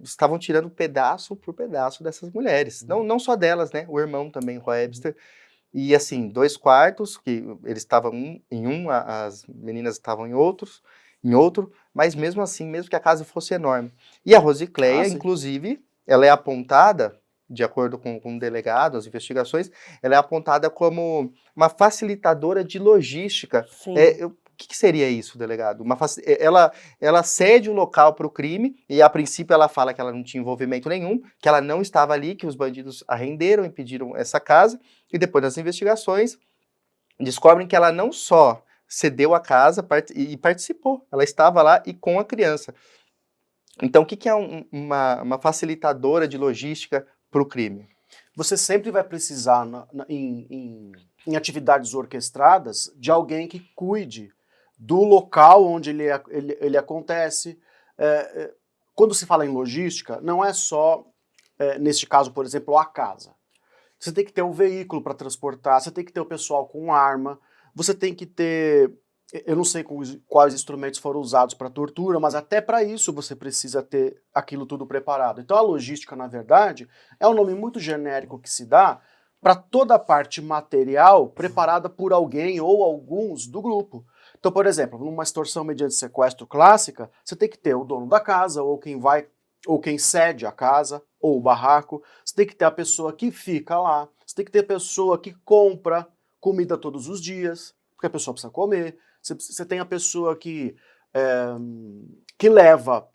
estavam tirando pedaço por pedaço dessas mulheres. Não só delas, né? O irmão também, o Webster. E assim, 2 quartos, que eles estavam em um, as meninas estavam em outro, mas mesmo assim, mesmo que a casa fosse enorme. E a Rosicléia, inclusive, ela é apontada, de acordo com o delegado, as investigações, ela é apontada como uma facilitadora de logística. que seria isso, delegado? Ela cede o local para o crime e, a princípio, ela fala que ela não tinha envolvimento nenhum, que ela não estava ali, que os bandidos a renderam e pediram essa casa, e depois das investigações, descobrem que ela não só cedeu a casa e participou, ela estava lá e com a criança. Então, o que é uma facilitadora de logística para o crime? Você sempre vai precisar, em atividades orquestradas, de alguém que cuide do local onde ele acontece. Quando se fala em logística, não é só, neste caso, por exemplo, a casa. Você tem que ter um veículo para transportar, você tem que ter o pessoal com arma, você tem que ter... Eu não sei quais instrumentos foram usados para tortura, mas até para isso você precisa ter aquilo tudo preparado. Então a logística, na verdade, é um nome muito genérico que se dá para toda a parte material preparada por alguém ou alguns do grupo. Então, por exemplo, numa extorsão mediante sequestro clássica, você tem que ter o dono da casa, ou quem cede a casa, ou o barraco. Você tem que ter a pessoa que fica lá. Você tem que ter a pessoa que compra comida todos os dias, porque a pessoa precisa comer. Você tem a pessoa que leva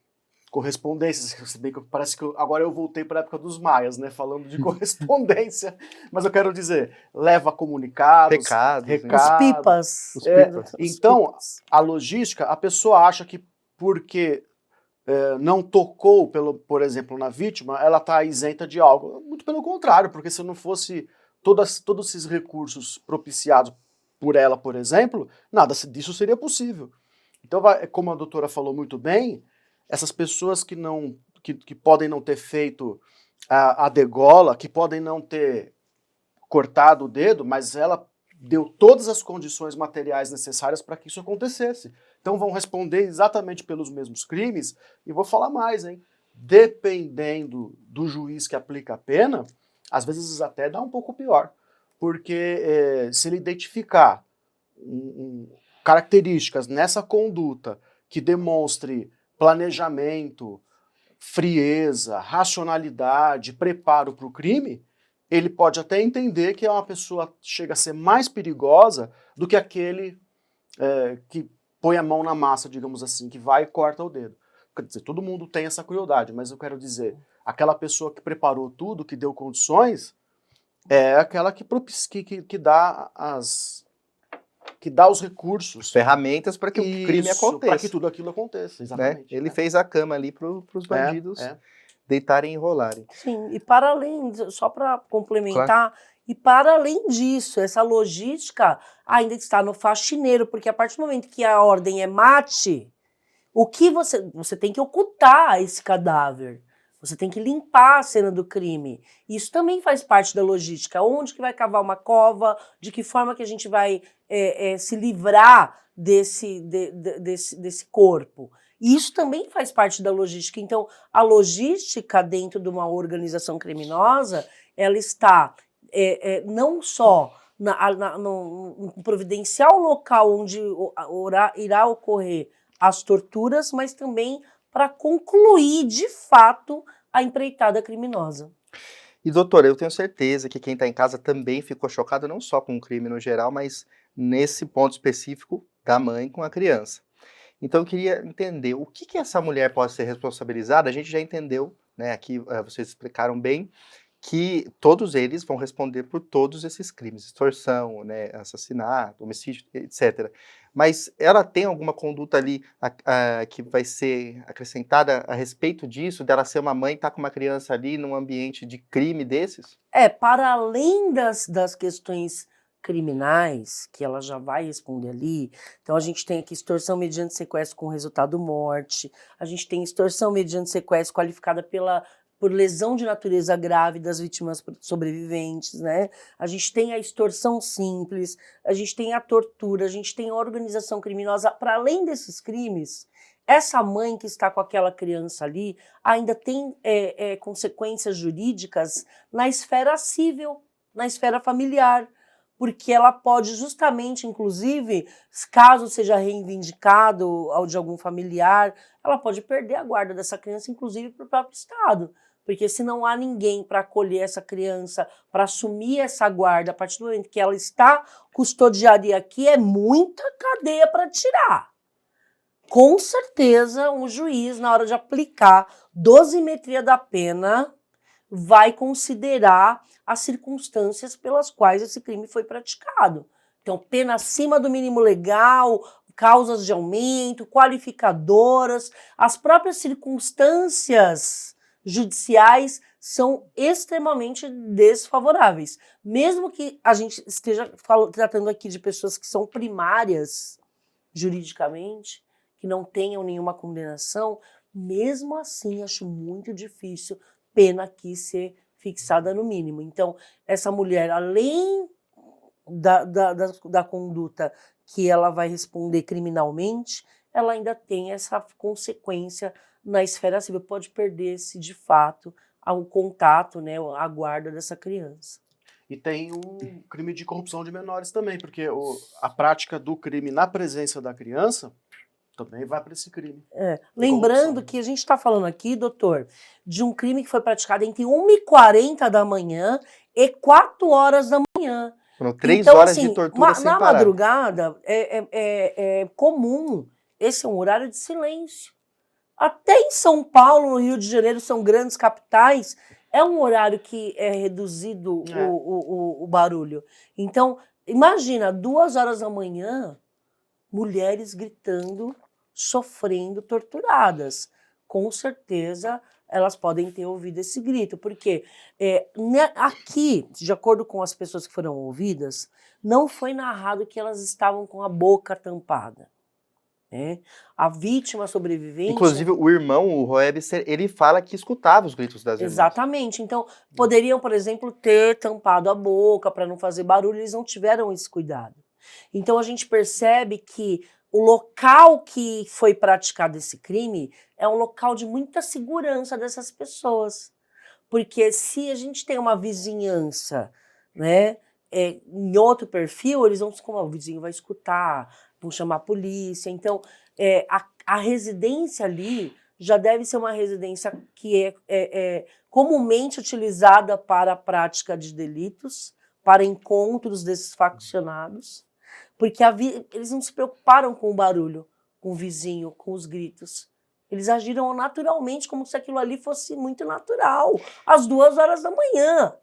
correspondências, se bem que parece que agora eu voltei para a época dos maias, né, falando de correspondência, mas eu quero dizer, leva comunicados, Recados. Os pipas. Os pipas. Então, a logística, a pessoa acha que porque não tocou, por exemplo, na vítima, ela está isenta de algo. Muito pelo contrário, porque se não fosse todos esses recursos propiciados por ela, por exemplo, nada disso seria possível. Então, como a doutora falou muito bem, essas pessoas que podem não ter feito a degola, que podem não ter cortado o dedo, mas ela deu todas as condições materiais necessárias para que isso acontecesse. Então vão responder exatamente pelos mesmos crimes, e vou falar mais, hein? Dependendo do juiz que aplica a pena, às vezes até dá um pouco pior. Porque se ele identificar características nessa conduta que demonstre planejamento, frieza, racionalidade, preparo para o crime, ele pode até entender que é uma pessoa que chega a ser mais perigosa do que aquele que põe a mão na massa, digamos assim, que vai e corta o dedo. Quer dizer, todo mundo tem essa crueldade, mas eu quero dizer, aquela pessoa que preparou tudo, que deu condições, é aquela que dá os recursos, ferramentas para que o crime aconteça. Para que tudo aquilo aconteça, exatamente. Né? Ele fez a cama ali para os bandidos deitarem e enrolarem. Sim, e para além, só para complementar, e para além disso, essa logística ainda está no faxineiro, porque a partir do momento que a ordem é mate, o que você tem que ocultar esse cadáver. Você tem que limpar a cena do crime. Isso também faz parte da logística. Onde que vai cavar uma cova? De que forma que a gente vai se livrar desse corpo? Isso também faz parte da logística. Então, a logística dentro de uma organização criminosa, ela está não só no providencial local onde irá ocorrer as torturas, mas também para concluir, de fato, a empreitada criminosa. E, doutora, eu tenho certeza que quem está em casa também ficou chocado, não só com o crime no geral, mas nesse ponto específico da mãe com a criança. Então, eu queria entender o que essa mulher pode ser responsabilizada. A gente já entendeu, né, aqui vocês explicaram bem, que todos eles vão responder por todos esses crimes, extorsão, né, assassinato, homicídio, etc. Mas ela tem alguma conduta ali que vai ser acrescentada a respeito disso, dela ser uma mãe e estar com uma criança ali num ambiente de crime desses? Para além das questões criminais, que ela já vai responder ali, então a gente tem aqui extorsão mediante sequestro com resultado morte, a gente tem extorsão mediante sequestro qualificada por lesão de natureza grave das vítimas sobreviventes, né? A gente tem a extorsão simples, a gente tem a tortura, a gente tem a organização criminosa. Para além desses crimes, essa mãe que está com aquela criança ali ainda tem consequências jurídicas na esfera civil, na esfera familiar, porque ela pode justamente, inclusive, caso seja reivindicado ao de algum familiar, ela pode perder a guarda dessa criança, inclusive para o próprio Estado. Porque se não há ninguém para acolher essa criança, para assumir essa guarda, a partir do momento que ela está custodiada, e aqui é muita cadeia para tirar. Com certeza, um juiz, na hora de aplicar dosimetria da pena, vai considerar as circunstâncias pelas quais esse crime foi praticado. Então, pena acima do mínimo legal, causas de aumento, qualificadoras, as próprias circunstâncias judiciais são extremamente desfavoráveis. Mesmo que a gente esteja tratando aqui de pessoas que são primárias juridicamente, que não tenham nenhuma condenação, mesmo assim acho muito difícil pena aqui ser fixada no mínimo. Então, essa mulher, além da conduta que ela vai responder criminalmente, ela ainda tem essa consequência na esfera civil, pode perder-se de fato o contato, né, a guarda dessa criança. E tem um crime de corrupção de menores também, porque a prática do crime na presença da criança também vai para esse crime. Lembrando que a gente está falando aqui, doutor, de um crime que foi praticado entre 1h40 da manhã e 4 horas da manhã. Foram 3 horas de tortura sem na parar. madrugada é comum, esse é um horário de silêncio. Até em São Paulo, no Rio de Janeiro, são grandes capitais, é um horário que é reduzido o barulho. Então, imagina, 2 horas da manhã, mulheres gritando, sofrendo, torturadas. Com certeza, elas podem ter ouvido esse grito, porque aqui, de acordo com as pessoas que foram ouvidas, não foi narrado que elas estavam com a boca tampada. A vítima sobrevivente... Inclusive, o irmão, o Roebster, ele fala que escutava os gritos das irmãs. Exatamente. Então, poderiam, por exemplo, ter tampado a boca para não fazer barulho, eles não tiveram esse cuidado. Então, a gente percebe que o local que foi praticado esse crime é um local de muita segurança dessas pessoas. Porque se a gente tem uma vizinhança, né, em outro perfil, eles vão, como o vizinho vai escutar, vão chamar a polícia. Então, a residência ali já deve ser uma residência que é comumente utilizada para a prática de delitos, para encontros desses faccionados, porque eles não se preocuparam com o barulho, com o vizinho, com os gritos. Eles agiram naturalmente, como se aquilo ali fosse muito natural, às 2 horas da manhã.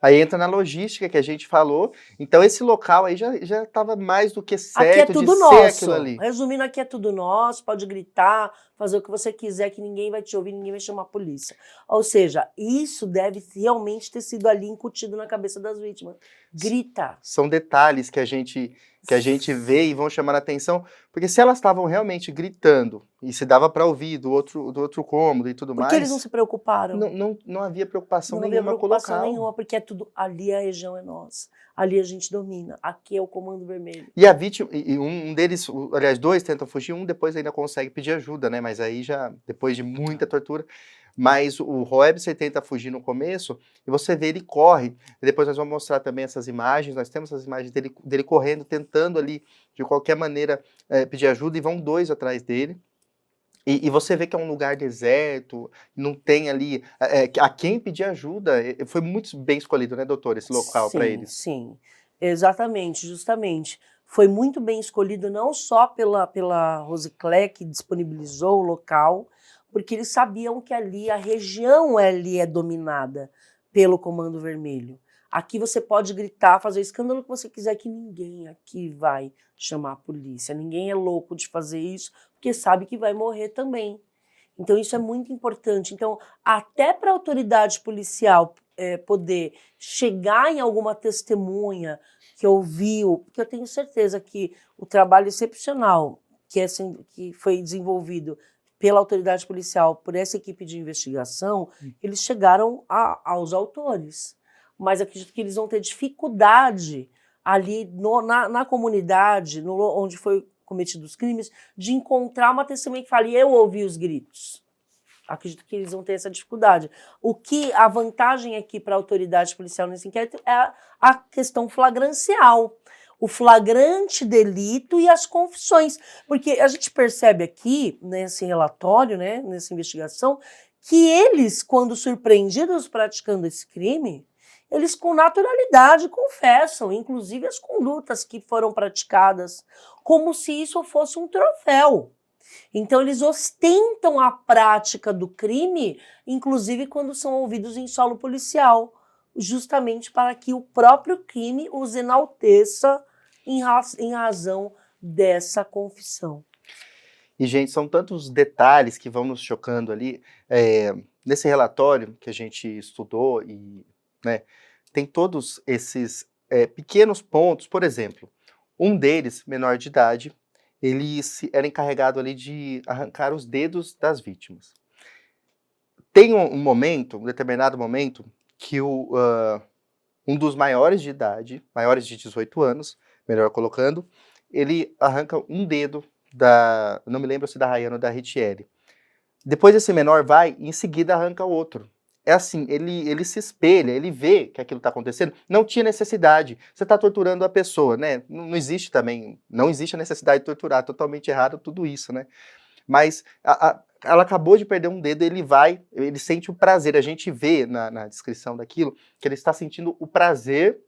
Aí entra na logística que a gente falou. Então esse local aí já estava mais do que certo aqui é tudo de nosso. ser aquilo ali. Resumindo, aqui é tudo nosso, pode gritar, fazer o que você quiser, que ninguém vai te ouvir, ninguém vai chamar a polícia. Ou seja, isso deve realmente ter sido ali incutido na cabeça das vítimas. Grita. São detalhes que a gente vê e vão chamar a atenção, porque se elas estavam realmente gritando e se dava para ouvir do outro cômodo e tudo mais... Por que eles não se preocuparam? Não havia preocupação Não nenhuma havia preocupação com o local. nenhuma, porque é tudo, ali a região é nossa, ali a gente domina, aqui é o Comando Vermelho. E a vítima, e um deles, aliás, 2 tentam fugir, um depois ainda consegue pedir ajuda, né? Mas aí já, depois de muita tortura. Mas o Roebster tenta fugir no começo, e você vê ele corre. E depois nós vamos mostrar também essas imagens, nós temos essas imagens dele correndo, tentando ali, de qualquer maneira, pedir ajuda, e vão 2 atrás dele. E você vê que é um lugar deserto, não tem ali a quem pedir ajuda. Foi muito bem escolhido, né, doutor, esse local para eles? Sim, exatamente, justamente. Foi muito bem escolhido não só pela Rosiclé, que disponibilizou o local, porque eles sabiam que ali, a região ali é dominada pelo Comando Vermelho. Aqui você pode gritar, fazer o escândalo que você quiser, que ninguém aqui vai chamar a polícia. Ninguém é louco de fazer isso, porque sabe que vai morrer também. Então isso é muito importante. Então, até para a autoridade policial poder chegar em alguma testemunha que ouviu, porque eu tenho certeza que o trabalho excepcional que foi desenvolvido pela autoridade policial, por essa equipe de investigação, eles chegaram aos autores. Mas acredito que eles vão ter dificuldade ali na comunidade, onde foi cometidos os crimes, de encontrar uma testemunha que fale, eu ouvi os gritos. Acredito que eles vão ter essa dificuldade. A vantagem aqui para a autoridade policial nesse inquérito é a questão flagrancial. O flagrante delito e as confissões. Porque a gente percebe aqui, nesse relatório, né, nessa investigação, que eles, quando surpreendidos praticando esse crime, eles com naturalidade confessam, inclusive as condutas que foram praticadas, como se isso fosse um troféu. Então eles ostentam a prática do crime, inclusive quando são ouvidos em solo policial, justamente para que o próprio crime os enalteça em razão dessa confissão. E, gente, são tantos detalhes que vão nos chocando ali. Nesse relatório que a gente estudou, e, né, tem todos esses pequenos pontos. Por exemplo, um deles, menor de idade, ele era encarregado ali de arrancar os dedos das vítimas. Tem um determinado momento, que um dos maiores de idade, maiores de 18 anos, melhor colocando, ele arranca um dedo não me lembro se da Rayane ou da Ritiele. Depois esse menor vai e em seguida arranca o outro. É assim, ele se espelha, ele vê que aquilo está acontecendo, não tinha necessidade, você está torturando a pessoa, né? Não existe também, não existe a necessidade de torturar, totalmente errado tudo isso, né? Mas ela acabou de perder um dedo, ele sente o prazer, a gente vê na descrição daquilo, que ele está sentindo o prazer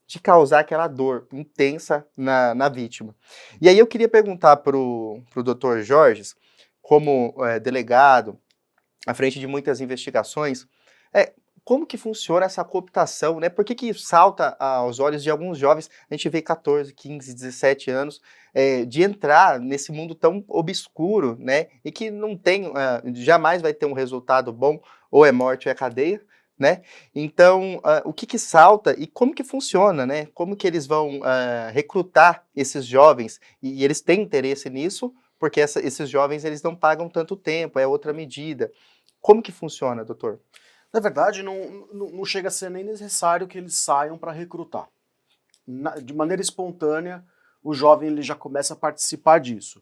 de causar aquela dor intensa na vítima. E aí eu queria perguntar pro Dr. Jorge, como delegado, à frente de muitas investigações, como que funciona essa cooptação, né? Por que salta aos olhos de alguns jovens, a gente vê 14, 15, 17 anos, de entrar nesse mundo tão obscuro, né? E que não tem, jamais vai ter um resultado bom, ou é morte ou é cadeia, né? Então, o que salta e como que funciona, né? Como que eles vão recrutar esses jovens? E eles têm interesse nisso, porque esses jovens eles não pagam tanto tempo, é outra medida. Como que funciona, doutor? Na verdade, não chega a ser nem necessário que eles saiam para recrutar. De maneira espontânea, o jovem ele já começa a participar disso.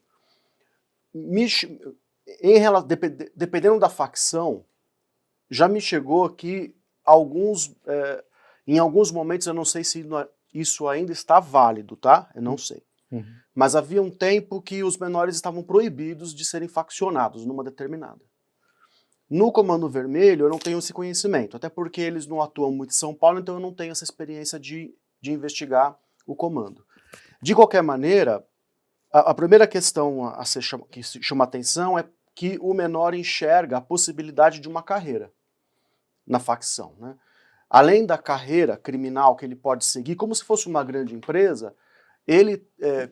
Dependendo da facção, já me chegou que em alguns momentos, eu não sei se isso ainda está válido, tá? Eu não sei. Uhum. Mas havia um tempo que os menores estavam proibidos de serem faccionados numa determinada. No Comando Vermelho, eu não tenho esse conhecimento, até porque eles não atuam muito em São Paulo, então eu não tenho essa experiência de investigar o comando. De qualquer maneira, a primeira questão que chama atenção é que o menor enxerga a possibilidade de uma carreira na facção, né? Além da carreira criminal que ele pode seguir, como se fosse uma grande empresa,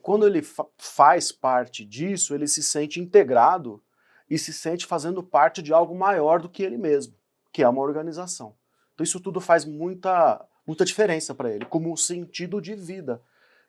quando ele faz parte disso, ele se sente integrado e se sente fazendo parte de algo maior do que ele mesmo, que é uma organização. Então isso tudo faz muita diferença para ele, como um sentido de vida.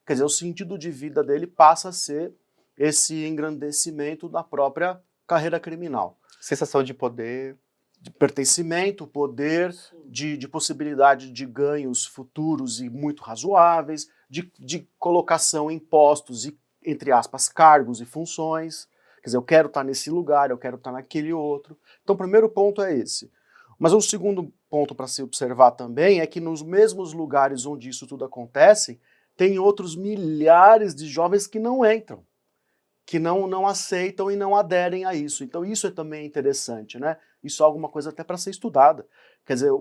Quer dizer, o sentido de vida dele passa a ser esse engrandecimento da própria carreira criminal. Sensação de poder, de pertencimento, poder, de possibilidade de ganhos futuros e muito razoáveis, de colocação em postos e, entre aspas, cargos e funções. Quer dizer, eu quero estar nesse lugar, eu quero estar naquele outro. Então, o primeiro ponto é esse. Mas o segundo ponto para se observar também é que nos mesmos lugares onde isso tudo acontece, tem outros milhares de jovens que não entram, que não aceitam e não aderem a isso. Então isso é também interessante, né? Isso é alguma coisa até para ser estudada. Quer dizer,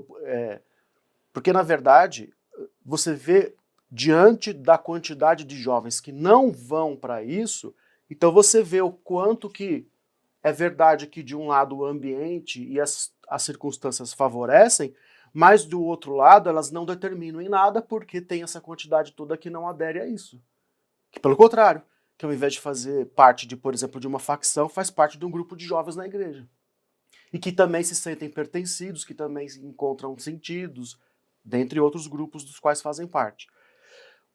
porque na verdade, você vê diante da quantidade de jovens que não vão para isso, então você vê o quanto que é verdade que de um lado o ambiente e as circunstâncias favorecem, mas do outro lado elas não determinam em nada porque tem essa quantidade toda que não adere a isso. Que pelo contrário, que ao invés de fazer parte de, por exemplo, de uma facção, faz parte de um grupo de jovens na igreja. E que também se sentem pertencidos, que também encontram sentidos, dentre outros grupos dos quais fazem parte.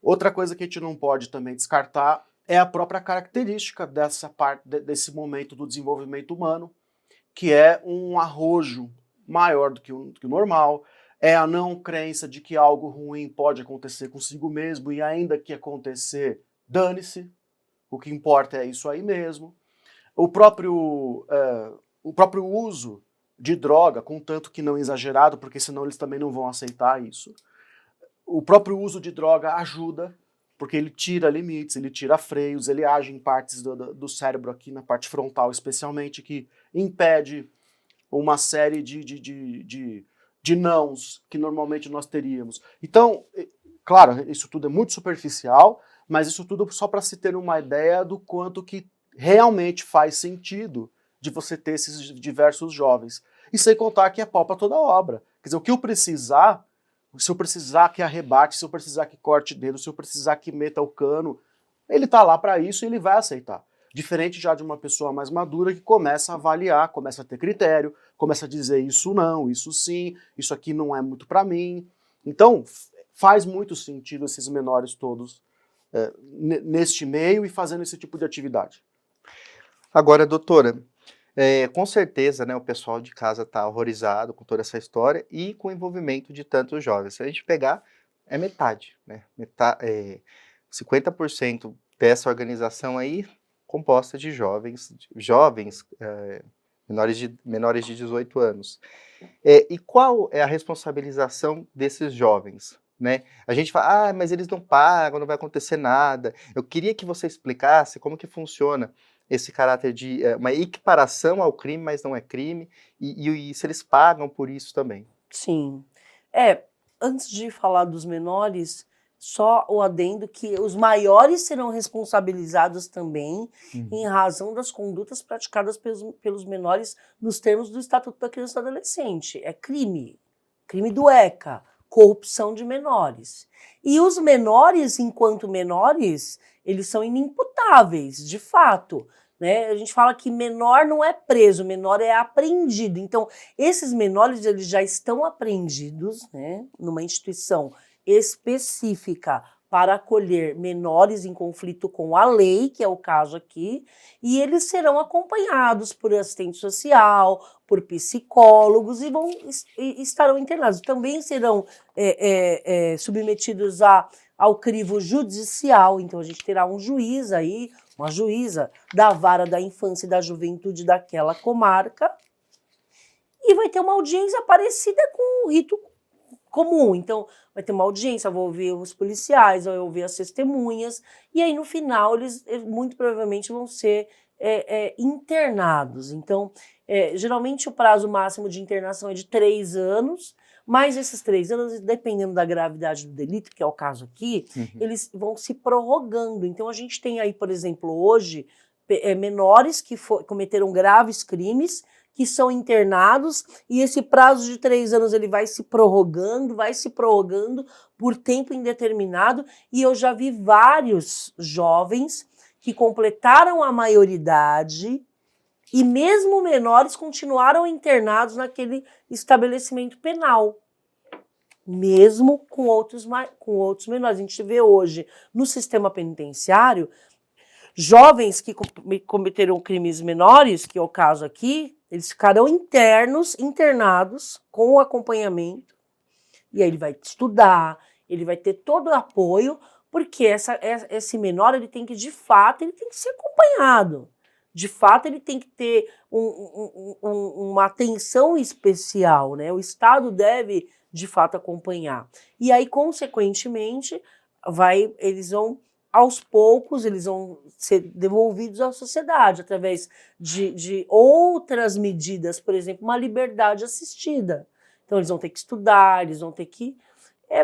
Outra coisa que a gente não pode também descartar é a própria característica desse momento do desenvolvimento humano, que é um arrojo maior do que o normal, é a não crença de que algo ruim pode acontecer consigo mesmo, e ainda que acontecer, dane-se, o que importa é isso aí mesmo. O próprio uso de droga, contanto que não exagerado, porque senão eles também não vão aceitar isso. O próprio uso de droga ajuda, porque ele tira limites, ele tira freios, ele age em partes do cérebro aqui na parte frontal especialmente, que impede uma série de nãos que normalmente nós teríamos. Então, claro, isso tudo é muito superficial, mas isso tudo só para se ter uma ideia do quanto que realmente faz sentido de você ter esses diversos jovens. E sem contar que é pau para toda obra. Quer dizer, o que eu precisar, se eu precisar que arrebate, se eu precisar que corte dedo, se eu precisar que meta o cano, ele está lá para isso e ele vai aceitar. Diferente já de uma pessoa mais madura que começa a avaliar, começa a ter critério, começa a dizer isso não, isso sim, isso aqui não é muito para mim. Então, faz muito sentido esses menores todos neste meio e fazendo esse tipo de atividade. Agora, doutora, com certeza, né, o pessoal de casa está horrorizado com toda essa história e com o envolvimento de tantos jovens. Se a gente pegar, é metade, né? 50% dessa organização aí composta de jovens menores de 18 anos. E qual é a responsabilização desses jovens? Né? A gente fala, mas eles não pagam, não vai acontecer nada. Eu queria que você explicasse como que funciona esse caráter de uma equiparação ao crime, mas não é crime, e se eles pagam por isso também. Sim. Antes de falar dos menores, só o adendo que os maiores serão responsabilizados também em razão das condutas praticadas pelos menores nos termos do Estatuto da Criança e do Adolescente. É crime do ECA, corrupção de menores. E os menores, enquanto menores, eles são inimputáveis, de fato. Né? A gente fala que menor não é preso, menor é apreendido. Então, esses menores eles já estão apreendidos, né, numa instituição específica para acolher menores em conflito com a lei, que é o caso aqui, e eles serão acompanhados por assistente social, por psicólogos e estarão internados. Também serão submetidos ao crivo judicial, então a gente terá um juiz aí, uma juíza da vara da infância e da juventude daquela comarca, e vai ter uma audiência parecida com o rito comum. Então, vai ter uma audiência, vou ouvir os policiais, vou ouvir as testemunhas, e aí no final eles muito provavelmente vão ser internados. Então, geralmente o prazo máximo de internação é de 3 anos, mas esses 3 anos, dependendo da gravidade do delito, que é o caso aqui, eles vão se prorrogando. Então, a gente tem aí, por exemplo, hoje, menores que cometeram graves crimes, que são internados, e esse prazo de 3 anos ele vai se prorrogando por tempo indeterminado, e eu já vi vários jovens que completaram a maioridade e mesmo menores continuaram internados naquele estabelecimento penal, mesmo com outros menores. A gente vê hoje no sistema penitenciário jovens que cometeram crimes menores, que é o caso aqui, eles ficarão internados com o acompanhamento, e aí ele vai estudar, ele vai ter todo o apoio, porque esse menor ele tem que, de fato, ele tem que ser acompanhado. De fato, ele tem que ter uma atenção especial, né? O Estado deve, de fato, acompanhar. E aí, consequentemente, eles vão, aos poucos, eles vão ser devolvidos à sociedade através de outras medidas, por exemplo, uma liberdade assistida. Então, eles vão ter que estudar, eles vão ter que...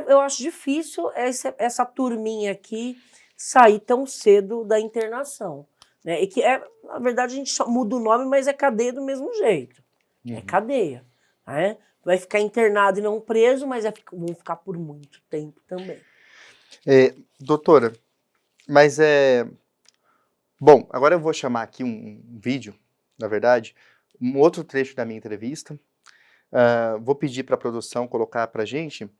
eu acho difícil essa turminha aqui sair tão cedo da internação. Né? E que na verdade, a gente só muda o nome, mas é cadeia do mesmo jeito. É cadeia. Né? Vai ficar internado e não preso, mas vão ficar por muito tempo também. Doutora, mas bom, agora eu vou chamar aqui um vídeo, na verdade, um outro trecho da minha entrevista. Vou pedir para a produção colocar para a gente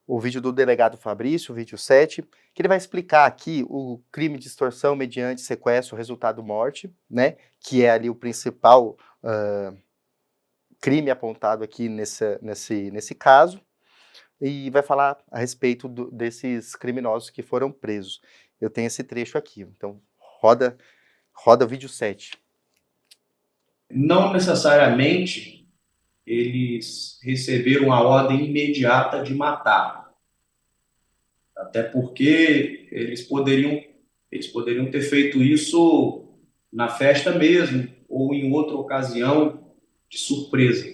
o vídeo do delegado Fabrício, o vídeo 7, que ele vai explicar aqui o crime de extorsão mediante sequestro, resultado morte, né, que é ali o principal crime apontado aqui nesse caso, e vai falar a respeito desses criminosos que foram presos. Eu tenho esse trecho aqui, então roda o vídeo 7. Não necessariamente eles receberam a ordem imediata de matar. Até porque eles poderiam ter feito isso na festa mesmo, ou em outra ocasião de surpresa.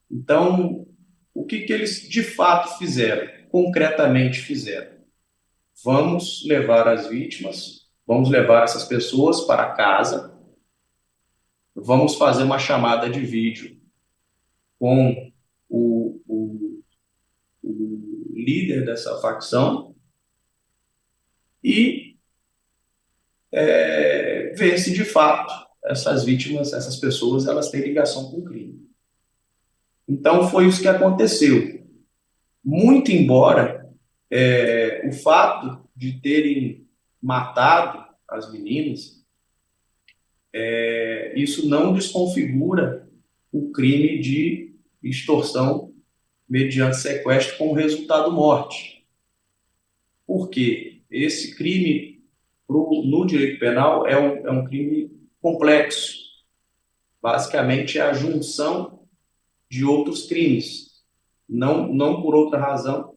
Então, o que eles de fato fizeram, concretamente fizeram? Vamos levar as vítimas, vamos levar essas pessoas para casa, vamos fazer uma chamada de vídeo com o líder dessa facção e ver se de fato essas vítimas, essas pessoas, elas têm ligação com o crime. Então foi isso que aconteceu. Muito embora o fato de terem matado as meninas, isso não desconfigura o crime de extorsão mediante sequestro com resultado morte. Por quê? Esse crime, no direito penal, é um crime complexo. Basicamente, é a junção de outros crimes. Não por outra razão,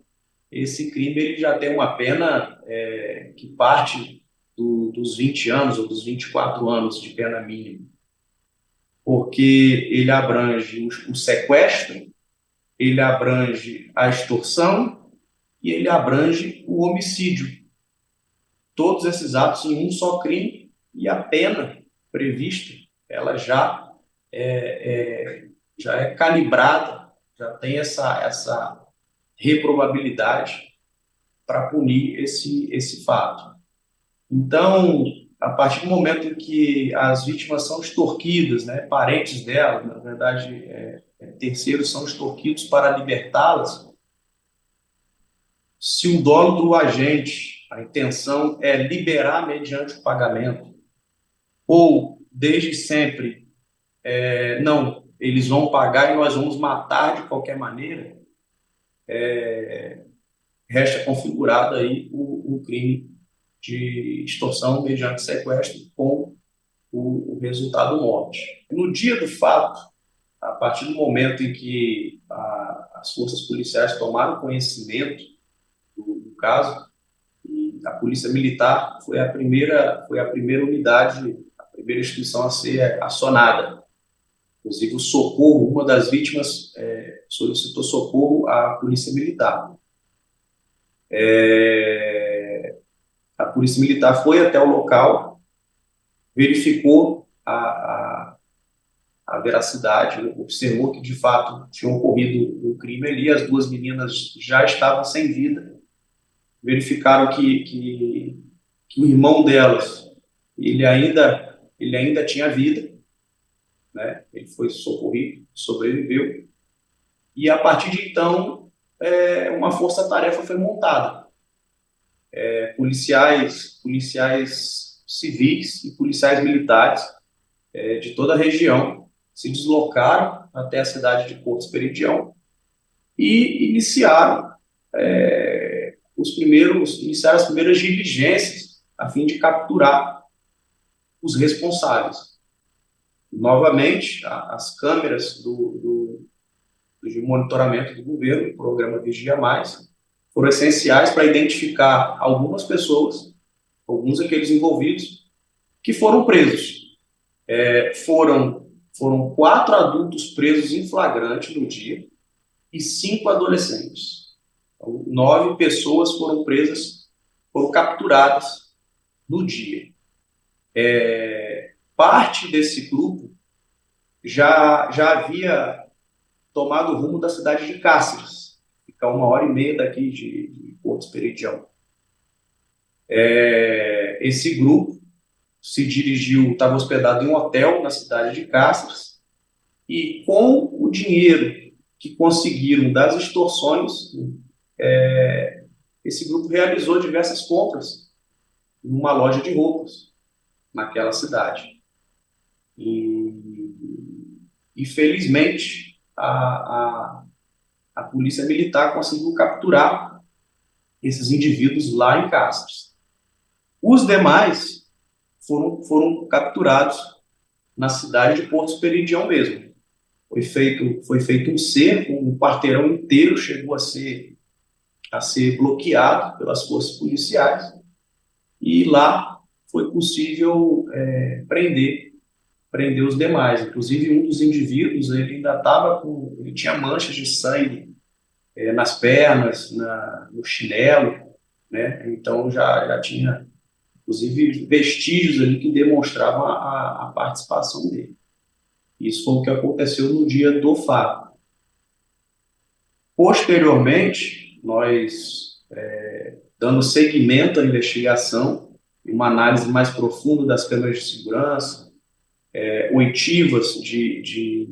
esse crime ele já tem uma pena que parte dos 20 anos ou dos 24 anos de pena mínima. Porque ele abrange o sequestro, ele abrange a extorsão e ele abrange o homicídio. Todos esses atos em um só crime, e a pena prevista, ela já é calibrada, já tem essa reprovabilidade para punir esse fato. Então, a partir do momento em que as vítimas são extorquidas, né, parentes delas, na verdade, terceiros são extorquidos para libertá-las, se o dolo do agente, a intenção é liberar mediante o pagamento, ou desde sempre, não, eles vão pagar e nós vamos matar de qualquer maneira, resta configurado aí o crime de extorsão mediante sequestro com o resultado morte. No dia do fato, a partir do momento em que as forças policiais tomaram conhecimento do caso, e a Polícia Militar foi a primeira unidade, a primeira instituição a ser acionada. Inclusive, o socorro, uma das vítimas solicitou socorro à Polícia Militar. A Polícia Militar foi até o local, verificou a veracidade, observou que, de fato, tinha ocorrido um crime ali, as duas meninas já estavam sem vida. Verificaram que o irmão delas, ele ainda tinha vida, né? Ele foi socorrido, sobreviveu. E, a partir de então, uma força-tarefa foi montada. Policiais civis e policiais militares de toda a região se deslocaram até a cidade de Porto Esperidião e iniciaram as primeiras diligências a fim de capturar os responsáveis. Novamente, as câmeras de monitoramento do governo, o programa Vigia Mais, foram essenciais para identificar algumas pessoas, alguns daqueles envolvidos, que foram presos. Foram 4 adultos presos em flagrante no dia e 5 adolescentes. Então, 9 pessoas foram capturadas no dia. Parte desse grupo já havia tomado o rumo da cidade de Cáceres, fica 1h30 daqui de Porto Esperidião. Esse grupo estava hospedado em um hotel na cidade de Cáceres, e com o dinheiro que conseguiram das extorsões, esse grupo realizou diversas compras numa loja de roupas naquela cidade. E felizmente, a Polícia Militar conseguiu capturar esses indivíduos lá em Cáceres. Os demais foram capturados na cidade de Porto Esperidião mesmo. Foi feito um cerco, um quarteirão inteiro chegou a ser bloqueado pelas forças policiais, e lá foi possível prender prender os demais. Inclusive, um dos indivíduos, ele ainda estava com... Ele tinha manchas de sangue nas pernas, no chinelo, né? Então, já tinha, inclusive, vestígios ali que demonstravam a participação dele. Isso foi o que aconteceu no dia do fato. Posteriormente, nós, dando seguimento à investigação, uma análise mais profunda das câmeras de segurança, oitivas de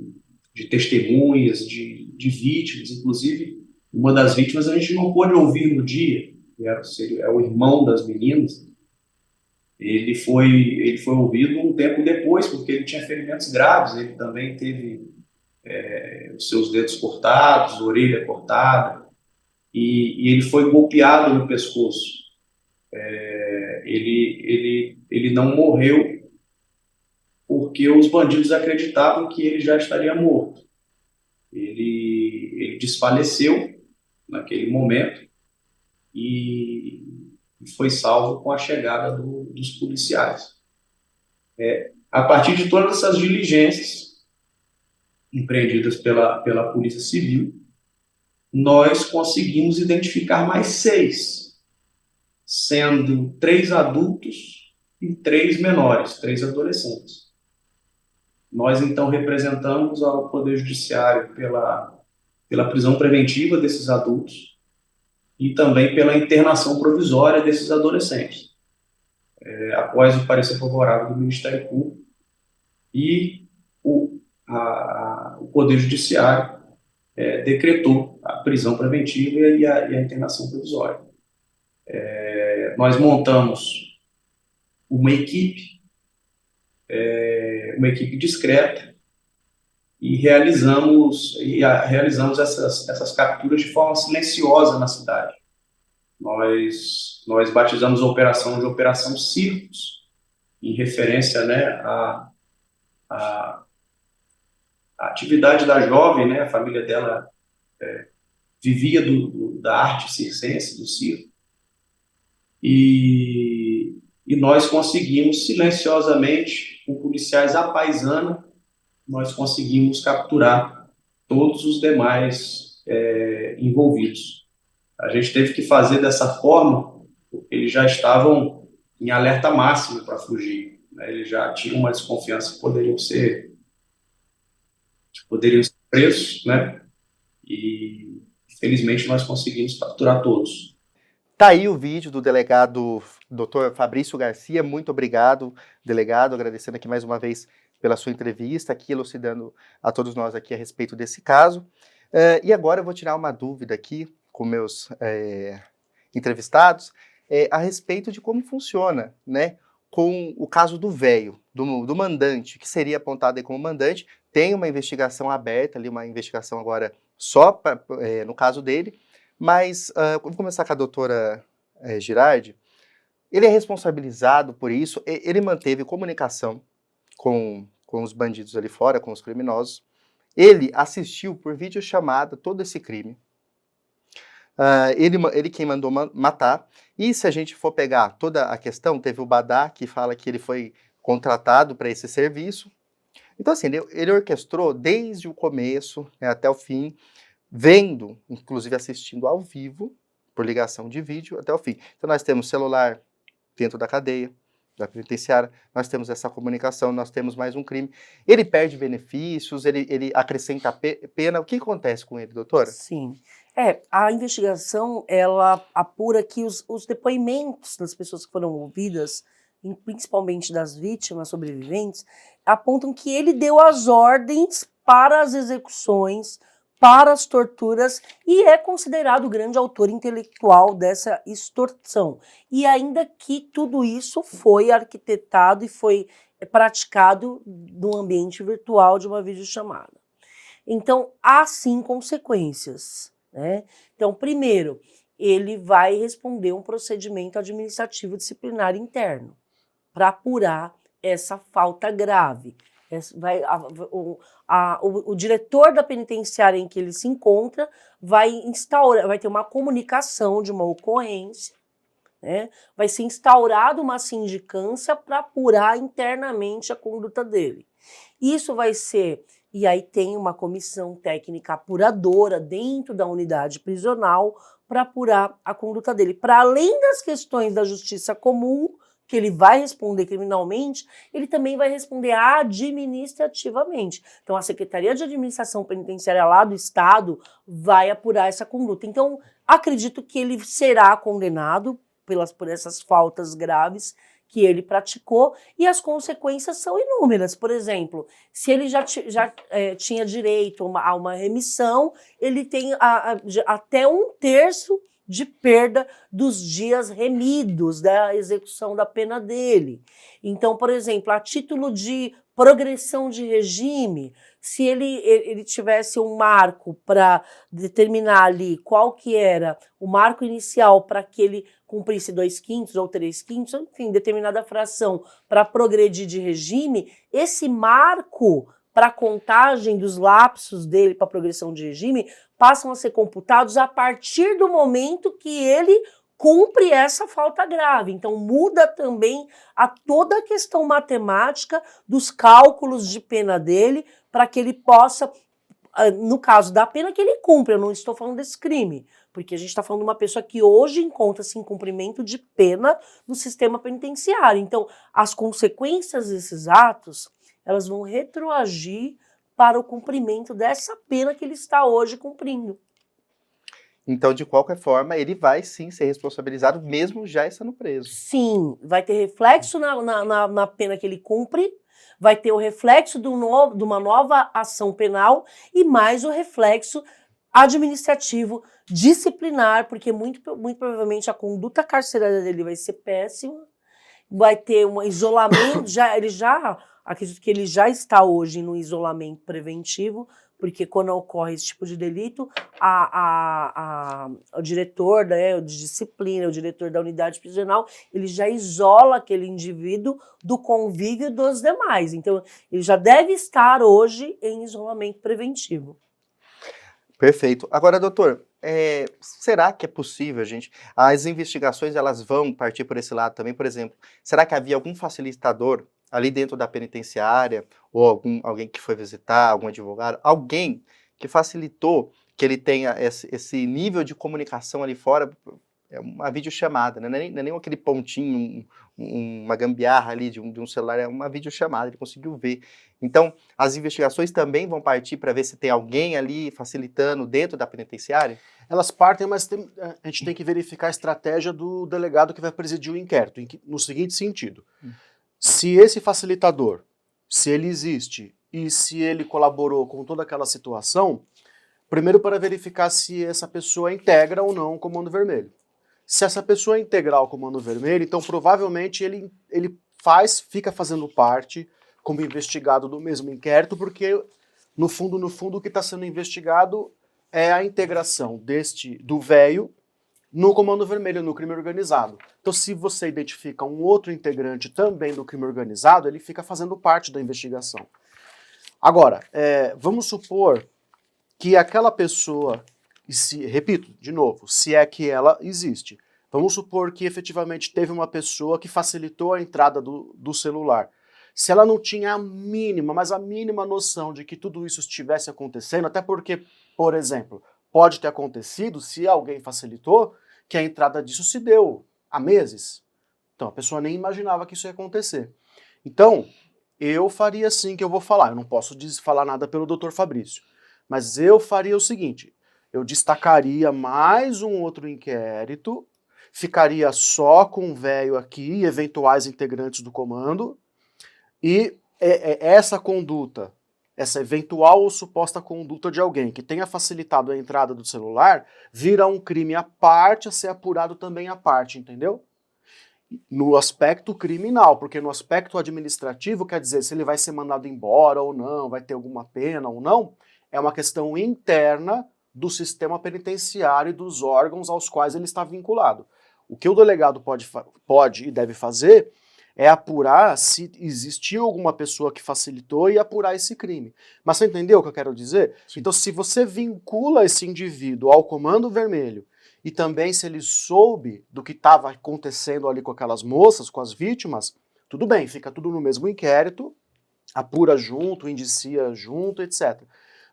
testemunhas, de vítimas, inclusive uma das vítimas a gente não pôde ouvir no dia, que é o irmão das meninas. Ele foi ouvido um tempo depois, porque ele tinha ferimentos graves, ele também teve os seus dedos cortados, orelha cortada, e ele foi golpeado no pescoço. Ele não morreu porque os bandidos acreditavam que ele já estaria morto. Ele desfaleceu naquele momento e foi salvo com a chegada dos policiais. A partir de todas essas diligências empreendidas pela Polícia Civil, nós conseguimos identificar mais 6, sendo 3 adultos e 3 menores, 3 adolescentes. Nós, então, representamos ao Poder Judiciário pela prisão preventiva desses adultos e também pela internação provisória desses adolescentes, após o parecer favorável do Ministério Público e o Poder Judiciário decretou a prisão preventiva e a internação provisória. Nós montamos uma equipe discreta e realizamos essas capturas de forma silenciosa na cidade. Nós batizamos a operação de Operação Circos, em referência, né, à atividade da jovem, né, a família dela vivia da arte circense, do circo, e nós conseguimos silenciosamente, com policiais à paisana, nós conseguimos capturar todos os demais envolvidos. A gente teve que fazer dessa forma, porque eles já estavam em alerta máximo para fugir, né? Eles já tinham uma desconfiança que poderiam ser presos, né? E, felizmente, nós conseguimos capturar todos. Tá aí o vídeo do delegado Dr. Fabrício Garcia. Muito obrigado, delegado, agradecendo aqui mais uma vez pela sua entrevista, aqui elucidando a todos nós aqui a respeito desse caso. E agora eu vou tirar uma dúvida aqui com meus entrevistados a respeito de como funciona, né, com o caso do véio, do mandante, que seria apontado aí como mandante. Tem uma investigação aberta ali, uma investigação agora só no caso dele, mas vamos começar com a doutora Girardi. Ele é responsabilizado por isso, ele manteve comunicação com os bandidos ali fora, com os criminosos. Ele assistiu por videochamada todo esse crime. Ele quem mandou matar. E se a gente for pegar toda a questão, teve o Badá que fala que ele foi contratado para esse serviço. Então, assim, ele orquestrou desde o começo, né, até o fim, vendo, inclusive assistindo ao vivo, por ligação de vídeo, até o fim. Então, nós temos celular dentro da cadeia, da penitenciária, nós temos essa comunicação, nós temos mais um crime. Ele perde benefícios, ele acrescenta pena. O que acontece com ele, doutora? Sim. A investigação, ela apura que os depoimentos das pessoas que foram ouvidas, principalmente das vítimas sobreviventes, apontam que ele deu as ordens para as execuções, para as torturas, e é considerado o grande autor intelectual dessa extorsão. E ainda que tudo isso foi arquitetado e foi praticado no ambiente virtual de uma videochamada. Então, há sim consequências, né? Então, primeiro, ele vai responder um procedimento administrativo disciplinar interno para apurar essa falta grave. O diretor da penitenciária em que ele se encontra vai ter uma comunicação de uma ocorrência, né? Vai ser instaurada uma sindicância para apurar internamente a conduta dele. Isso vai ser, e aí tem uma comissão técnica apuradora dentro da unidade prisional para apurar a conduta dele. Para além das questões da justiça comum, que ele vai responder criminalmente, ele também vai responder administrativamente. Então, a Secretaria de Administração Penitenciária lá do Estado vai apurar essa conduta. Então, acredito que ele será condenado por essas faltas graves que ele praticou, e as consequências são inúmeras. Por exemplo, se ele já tinha direito a uma remissão, ele tem até 1/3 de perda dos dias remidos da execução da pena dele. Então, por exemplo, a título de progressão de regime, se ele tivesse um marco para determinar ali qual que era o marco inicial para que ele cumprisse 2/5 ou 3/5, enfim, determinada fração para progredir de regime, esse marco para a contagem dos lapsos dele para progressão de regime passam a ser computados a partir do momento que ele cumpre essa falta grave. Então, muda também toda a questão matemática dos cálculos de pena dele para que ele possa, no caso da pena que ele cumpre, eu não estou falando desse crime, porque a gente está falando de uma pessoa que hoje encontra-se em cumprimento de pena no sistema penitenciário. Então, as consequências desses atos, elas vão retroagir para o cumprimento dessa pena que ele está hoje cumprindo. Então, de qualquer forma, ele vai sim ser responsabilizado, mesmo já estando preso. Sim, vai ter reflexo na pena que ele cumpre, vai ter o reflexo de uma nova ação penal e mais o reflexo administrativo, disciplinar, porque muito provavelmente a conduta carcerária dele vai ser péssima, vai ter um isolamento, acredito que ele já está hoje no isolamento preventivo, porque quando ocorre esse tipo de delito, o diretor, né, de disciplina, o diretor da unidade prisional, ele já isola aquele indivíduo do convívio dos demais. Então, ele já deve estar hoje em isolamento preventivo. Perfeito. Agora, doutor, será que é possível, gente? As investigações, elas vão partir por esse lado também, por exemplo, será que havia algum facilitador ali dentro da penitenciária, ou alguém que foi visitar, algum advogado, alguém que facilitou que ele tenha esse nível de comunicação ali fora? É uma videochamada, né? Não é nem aquele pontinho, uma gambiarra ali de um celular, é uma videochamada, ele conseguiu ver. Então, as investigações também vão partir para ver se tem alguém ali facilitando dentro da penitenciária? Elas partem, mas a gente tem que verificar a estratégia do delegado que vai presidir o inquérito, no seguinte sentido. Se esse facilitador, se ele existe e se ele colaborou com toda aquela situação, primeiro para verificar se essa pessoa integra ou não o Comando Vermelho. Se essa pessoa integrar o Comando Vermelho, então provavelmente ele fica fazendo parte como investigado do mesmo inquérito, porque no fundo o que está sendo investigado é a integração do véio no Comando Vermelho, no crime organizado. Então, se você identifica um outro integrante também do crime organizado, ele fica fazendo parte da investigação. Agora, vamos supor que aquela pessoa, repito, de novo, se é que ela existe, vamos supor que efetivamente teve uma pessoa que facilitou a entrada do celular. Se ela não tinha a mínima noção de que tudo isso estivesse acontecendo, até porque, por exemplo, pode ter acontecido, se alguém facilitou, que a entrada disso se deu há meses. Então, a pessoa nem imaginava que isso ia acontecer. Então, eu faria assim que eu vou falar. Eu não posso falar nada pelo Dr. Fabrício. Mas eu faria o seguinte, eu destacaria mais um outro inquérito, ficaria só com o véio aqui, eventuais integrantes do comando, e essa conduta, essa eventual ou suposta conduta de alguém que tenha facilitado a entrada do celular, vira um crime à parte, a ser apurado também à parte, entendeu? No aspecto criminal, porque no aspecto administrativo, quer dizer, se ele vai ser mandado embora ou não, vai ter alguma pena ou não, é uma questão interna do sistema penitenciário e dos órgãos aos quais ele está vinculado. O que o delegado pode e deve fazer é apurar se existiu alguma pessoa que facilitou e apurar esse crime. Mas você entendeu o que eu quero dizer? Sim. Então, se você vincula esse indivíduo ao Comando Vermelho e também se ele soube do que estava acontecendo ali com aquelas moças, com as vítimas, tudo bem, fica tudo no mesmo inquérito, apura junto, indicia junto, etc.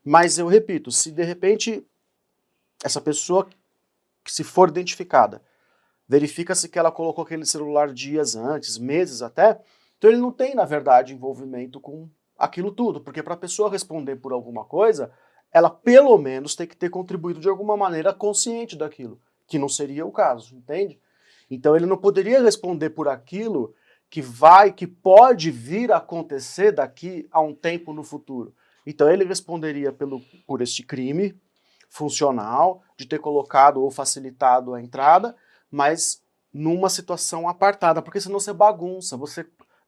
Mas eu repito, se de repente essa pessoa, que se for identificada, verifica-se que ela colocou aquele celular dias antes, meses até, então ele não tem, na verdade, envolvimento com aquilo tudo, porque para a pessoa responder por alguma coisa, ela pelo menos tem que ter contribuído de alguma maneira consciente daquilo, que não seria o caso, entende? Então ele não poderia responder por aquilo que pode vir a acontecer daqui a um tempo no futuro. Então ele responderia por este crime funcional de ter colocado ou facilitado a entrada, mas numa situação apartada, porque senão você bagunça,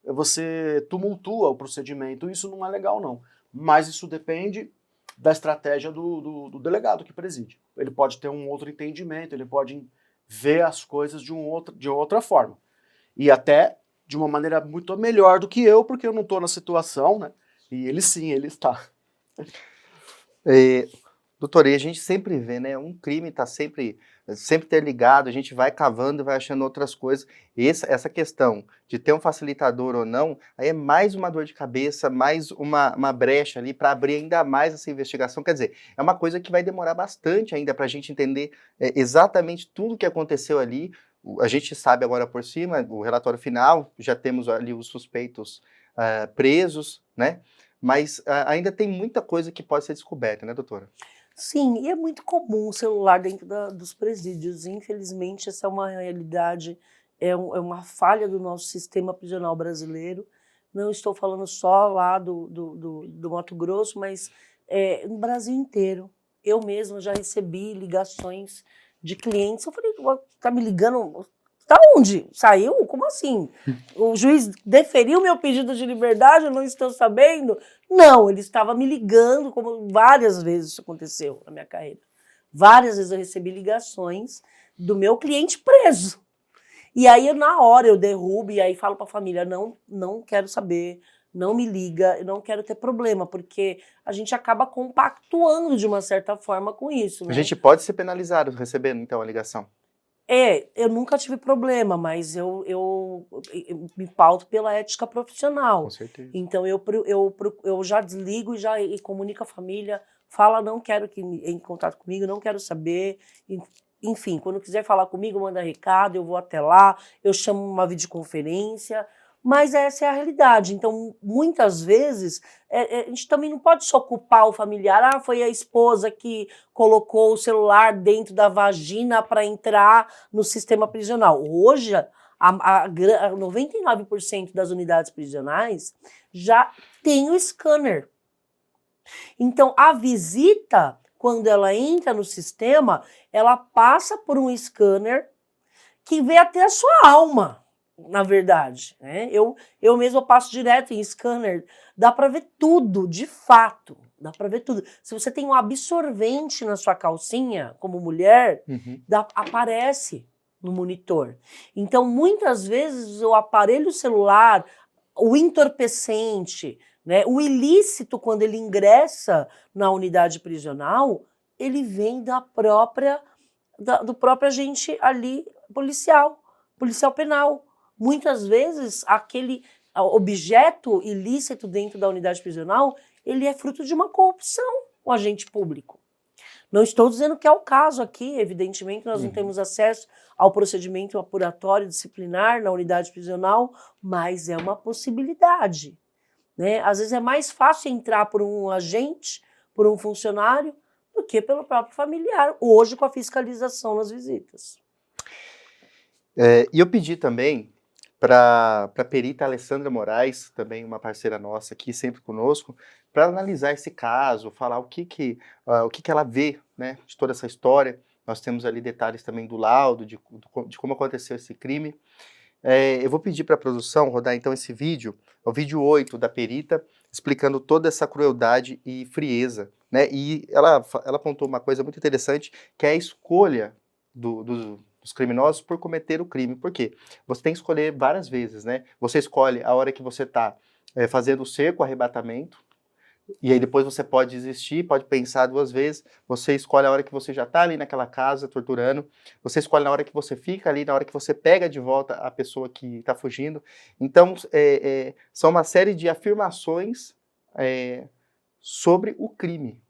você tumultua o procedimento, isso não é legal não. Mas isso depende da estratégia do delegado que preside. Ele pode ter um outro entendimento, ele pode ver as coisas de outra forma. E até de uma maneira muito melhor do que eu, porque eu não estou na situação, né? E ele sim, ele está. Doutor, e a gente sempre vê, né? Um crime está sempre interligado, a gente vai cavando e vai achando outras coisas. E essa questão de ter um facilitador ou não, aí é mais uma dor de cabeça, mais uma brecha ali para abrir ainda mais essa investigação. Quer dizer, é uma coisa que vai demorar bastante ainda para a gente entender exatamente tudo o que aconteceu ali. A gente sabe agora por cima, o relatório final, já temos ali os suspeitos presos, né? Mas ainda tem muita coisa que pode ser descoberta, né, doutora? Sim, e é muito comum o celular dentro dos presídios. Infelizmente, essa é uma realidade, é uma falha do nosso sistema prisional brasileiro. Não estou falando só lá do Mato Grosso, mas no Brasil inteiro. Eu mesma já recebi ligações de clientes. Eu falei, tá me ligando? Da onde? Saiu? Como assim? O juiz deferiu meu pedido de liberdade, eu não estou sabendo? Não, ele estava me ligando, como várias vezes isso aconteceu na minha carreira. Várias vezes eu recebi ligações do meu cliente preso. E aí, na hora, eu derrubo e aí falo para a família, não quero saber, não me liga, eu não quero ter problema, porque a gente acaba compactuando de uma certa forma com isso, né? A gente pode ser penalizado recebendo, então, a ligação. Eu nunca tive problema, mas eu me pauto pela ética profissional. Com certeza. Então eu já desligo e comunico à família, fala, não quero que entre em contato comigo, não quero saber. Enfim, quando quiser falar comigo, manda recado, eu vou até lá, eu chamo uma videoconferência. Mas essa é a realidade. Então, muitas vezes, a gente também não pode só culpar o familiar. Ah, foi a esposa que colocou o celular dentro da vagina para entrar no sistema prisional. Hoje, 99% das unidades prisionais já tem o scanner. Então, a visita, quando ela entra no sistema, ela passa por um scanner que vê até a sua alma. Na verdade, né? Eu mesmo passo direto em scanner, dá para ver tudo, de fato, dá para ver tudo. Se você tem um absorvente na sua calcinha, como mulher, aparece no monitor. Então, muitas vezes, o aparelho celular, o entorpecente, né, o ilícito, quando ele ingressa na unidade prisional, ele vem do próprio agente ali, policial penal. Muitas vezes, aquele objeto ilícito dentro da unidade prisional, ele é fruto de uma corrupção com o agente público. Não estou dizendo que é o caso aqui, evidentemente nós não temos acesso ao procedimento apuratório disciplinar na unidade prisional, mas é uma possibilidade, né? Às vezes é mais fácil entrar por um agente, por um funcionário, do que pelo próprio familiar, hoje com a fiscalização nas visitas. E eu pedi também para a perita Alessandra Moraes, também uma parceira nossa aqui, sempre conosco, para analisar esse caso, falar o que ela vê, né, de toda essa história. Nós temos ali detalhes também do laudo, de como aconteceu esse crime. Eu vou pedir para a produção rodar então esse vídeo, o vídeo 8 da perita, explicando toda essa crueldade e frieza, né? E ela apontou uma coisa muito interessante, que é a escolha dos criminosos por cometer o crime. Por quê? Você tem que escolher várias vezes, né? Você escolhe a hora que você está fazendo o cerco, o arrebatamento, E aí depois você pode desistir, pode pensar duas vezes, você escolhe a hora que você já está ali naquela casa torturando, você escolhe na hora que você fica ali, na hora que você pega de volta a pessoa que está fugindo. Então, são uma série de afirmações sobre o crime.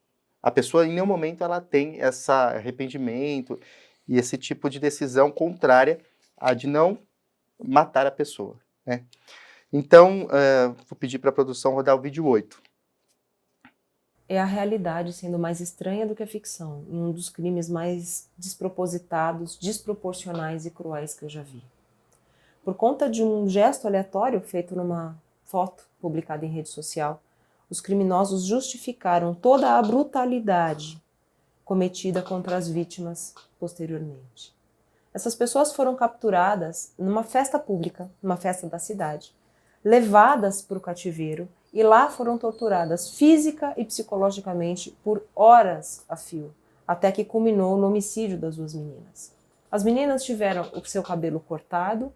A pessoa, em nenhum momento, ela tem esse arrependimento e esse tipo de decisão contrária a de não matar a pessoa, né? Então, vou pedir para a produção rodar o vídeo 8. É a realidade sendo mais estranha do que a ficção, em um dos crimes mais despropositados, desproporcionais e cruéis que eu já vi. Por conta de um gesto aleatório feito numa foto publicada em rede social, os criminosos justificaram toda a brutalidade cometida contra as vítimas posteriormente. Essas pessoas foram capturadas numa festa pública, numa festa da cidade, levadas para o cativeiro e lá foram torturadas física e psicologicamente por horas a fio, até que culminou no homicídio das duas meninas. As meninas tiveram o seu cabelo cortado,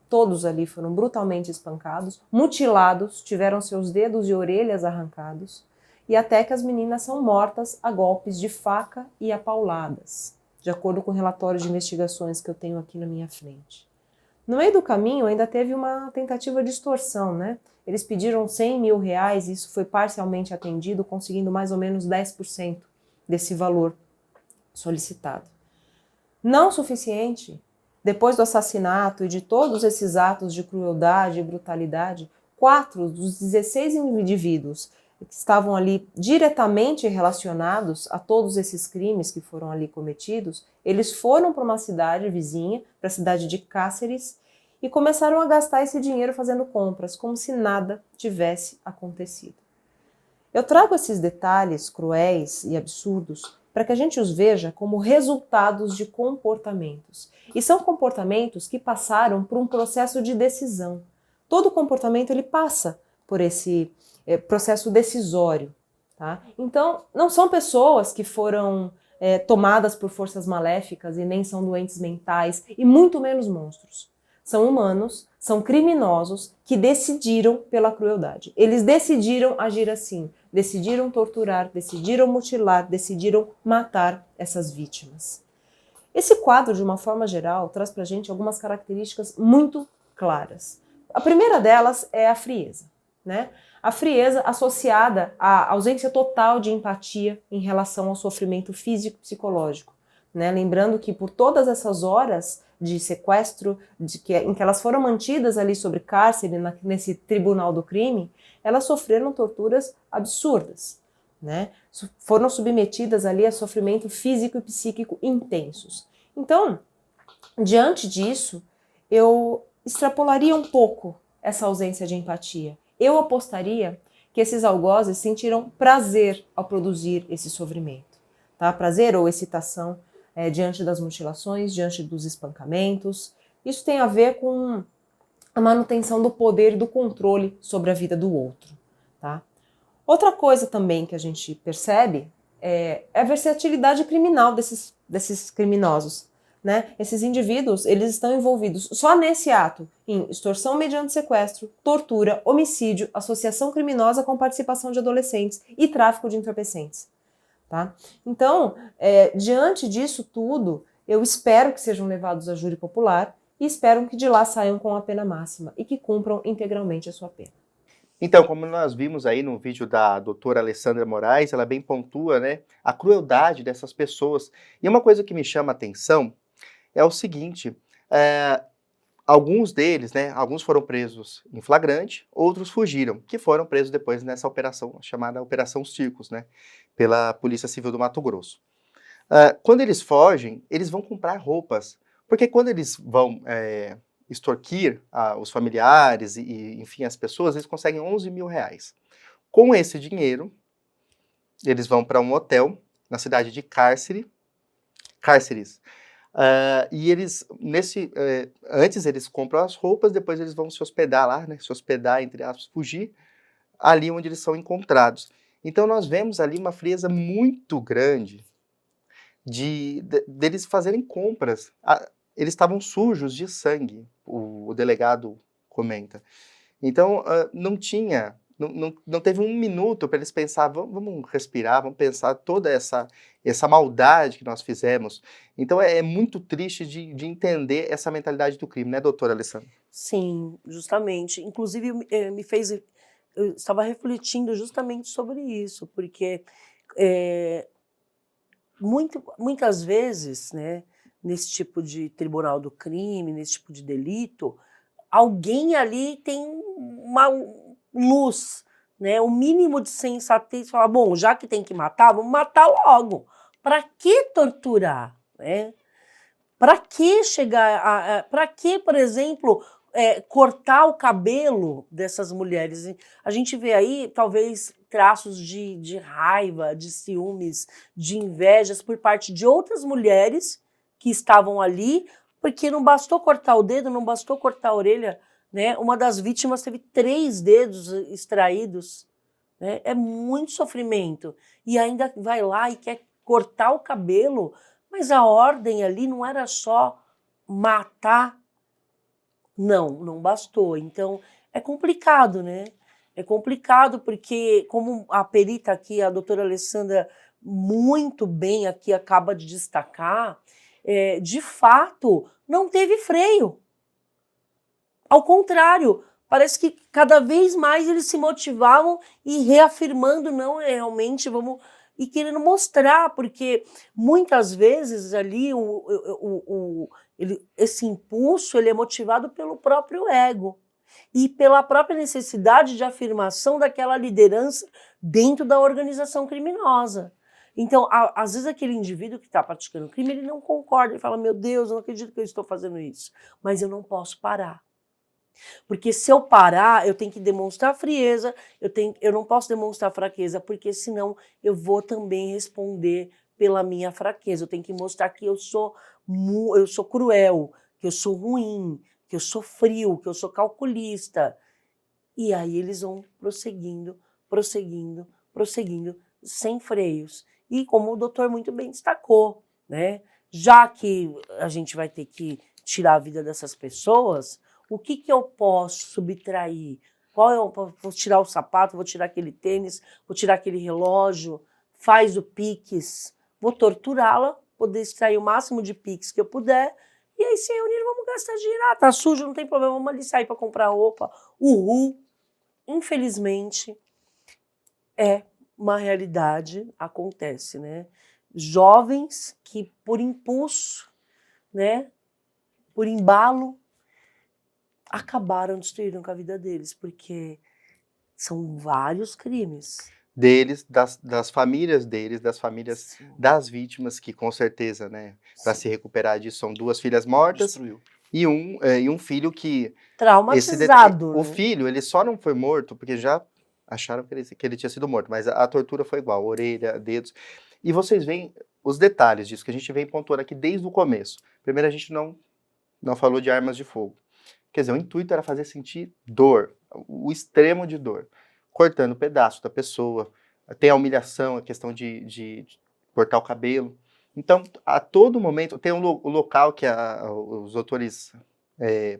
todos ali foram brutalmente espancados, mutilados, tiveram seus dedos e orelhas arrancados, e até que as meninas são mortas a golpes de faca e a pauladas, de acordo com o relatório de investigações que eu tenho aqui na minha frente. No meio do caminho ainda teve uma tentativa de extorsão, né? Eles pediram 100 mil reais e isso foi parcialmente atendido, conseguindo mais ou menos 10% desse valor solicitado. Não o suficiente. Depois do assassinato e de todos esses atos de crueldade e brutalidade, 4 dos 16 indivíduos que estavam ali diretamente relacionados a todos esses crimes que foram ali cometidos, eles foram para uma cidade vizinha, para a cidade de Cáceres, e começaram a gastar esse dinheiro fazendo compras, como se nada tivesse acontecido. Eu trago esses detalhes cruéis e absurdos para que a gente os veja como resultados de comportamentos. E são comportamentos que passaram por um processo de decisão. Todo comportamento ele passa por esse processo decisório. Tá? Então, não são pessoas que foram tomadas por forças maléficas e nem são doentes mentais e muito menos monstros. São humanos, são criminosos que decidiram pela crueldade. Eles decidiram agir assim, decidiram torturar, decidiram mutilar, decidiram matar essas vítimas. Esse quadro, de uma forma geral, traz pra gente algumas características muito claras. A primeira delas é a frieza, né? A frieza associada à ausência total de empatia em relação ao sofrimento físico e psicológico, né? Lembrando que por todas essas horas de sequestro, em que elas foram mantidas ali sobre cárcere, nesse tribunal do crime, elas sofreram torturas absurdas, né? Foram submetidas ali a sofrimento físico e psíquico intensos. Então, diante disso, eu extrapolaria um pouco essa ausência de empatia. Eu apostaria que esses algozes sentiram prazer ao produzir esse sofrimento, tá? Prazer ou excitação diante das mutilações, diante dos espancamentos. Isso tem a ver com a manutenção do poder e do controle sobre a vida do outro. Tá? Outra coisa também que a gente percebe é a versatilidade criminal desses criminosos. Né? Esses indivíduos eles estão envolvidos só nesse ato em extorsão mediante sequestro, tortura, homicídio, associação criminosa com participação de adolescentes e tráfico de entorpecentes. Tá? Então, diante disso tudo, eu espero que sejam levados a júri popular e espero que de lá saiam com a pena máxima e que cumpram integralmente a sua pena. Então, como nós vimos aí no vídeo da doutora Alessandra Moraes, ela bem pontua, né, a crueldade dessas pessoas. E uma coisa que me chama a atenção é o seguinte, alguns deles, né, alguns foram presos em flagrante, outros fugiram, que foram presos depois nessa operação chamada Operação Circos, né, pela Polícia Civil do Mato Grosso. Quando eles fogem, eles vão comprar roupas, porque quando eles vão extorquir os familiares e, enfim, as pessoas, eles conseguem 11 mil reais. Com esse dinheiro, eles vão para um hotel na cidade de Cáceres, e eles, antes eles compram as roupas, depois eles vão se hospedar lá, né, se hospedar, entre aspas, fugir, ali onde eles são encontrados. Então nós vemos ali uma frieza muito grande deles fazerem compras. Eles estavam sujos de sangue, o delegado comenta. Então não tinha não teve um minuto para eles pensar, vamos respirar, vamos pensar toda essa maldade que nós fizemos. Então é muito triste de entender essa mentalidade do crime, né, doutora Alessandra? Sim, justamente. Inclusive, me fez. Eu estava refletindo justamente sobre isso, porque é, muitas vezes, né, nesse tipo de tribunal do crime, nesse tipo de delito, alguém ali tem uma luz, né, o mínimo de sensatez, falar, bom, já que tem que matar, vamos matar logo. Para que torturar, né? Para que chegar para que, por exemplo, cortar o cabelo dessas mulheres? A gente vê aí, talvez, traços de raiva, de ciúmes, de invejas por parte de outras mulheres que estavam ali, porque não bastou cortar o dedo, não bastou cortar a orelha, né? Uma das vítimas teve 3 dedos extraídos, né? É muito sofrimento. E ainda vai lá e quer cortar o cabelo, mas a ordem ali não era só matar, não bastou. Então, é complicado, né? É complicado porque, como a perita aqui, a doutora Alessandra, muito bem aqui acaba de destacar, de fato, não teve freio. Ao contrário, parece que cada vez mais eles se motivavam e reafirmando, não, realmente vamos... E querendo mostrar, porque muitas vezes ali esse impulso ele é motivado pelo próprio ego e pela própria necessidade de afirmação daquela liderança dentro da organização criminosa. Então, às vezes aquele indivíduo que está praticando crime, ele não concorda, ele fala, meu Deus, eu não acredito que eu estou fazendo isso, mas eu não posso parar. Porque se eu parar, eu tenho que demonstrar frieza, eu não posso demonstrar fraqueza, porque senão eu vou também responder pela minha fraqueza. Eu tenho que mostrar que eu sou cruel, que eu sou ruim, que eu sou frio, que eu sou calculista. E aí eles vão prosseguindo, prosseguindo, prosseguindo, sem freios. E como o doutor muito bem destacou, né? Já que a gente vai ter que tirar a vida dessas pessoas, o que eu posso subtrair? Vou tirar o sapato, vou tirar aquele tênis, vou tirar aquele relógio, faz o Pix, vou torturá-la, poder extrair o máximo de Pix que eu puder, e aí se reunir, vamos gastar dinheiro. Ah, tá sujo, não tem problema, vamos ali sair para comprar roupa. Uhul. Infelizmente, é uma realidade, acontece, né? Jovens que, por impulso, né, por embalo, acabaram destruindo com a vida deles, porque são vários crimes. Deles, das famílias deles, das famílias Sim. das vítimas, que com certeza, né, para se recuperar disso, são 2 filhas mortas Destruiu. e um filho que... Traumatizado, O né? filho, ele só não foi morto porque já acharam que ele tinha sido morto, mas a tortura foi igual, orelha, dedos. E vocês veem os detalhes disso, que a gente vem pontuando aqui desde o começo. Primeiro, a gente não falou de armas de fogo. Quer dizer, o intuito era fazer sentir dor, o extremo de dor, cortando pedaço da pessoa. Tem a humilhação, a questão de cortar o cabelo. Então, a todo momento, tem o local que os autores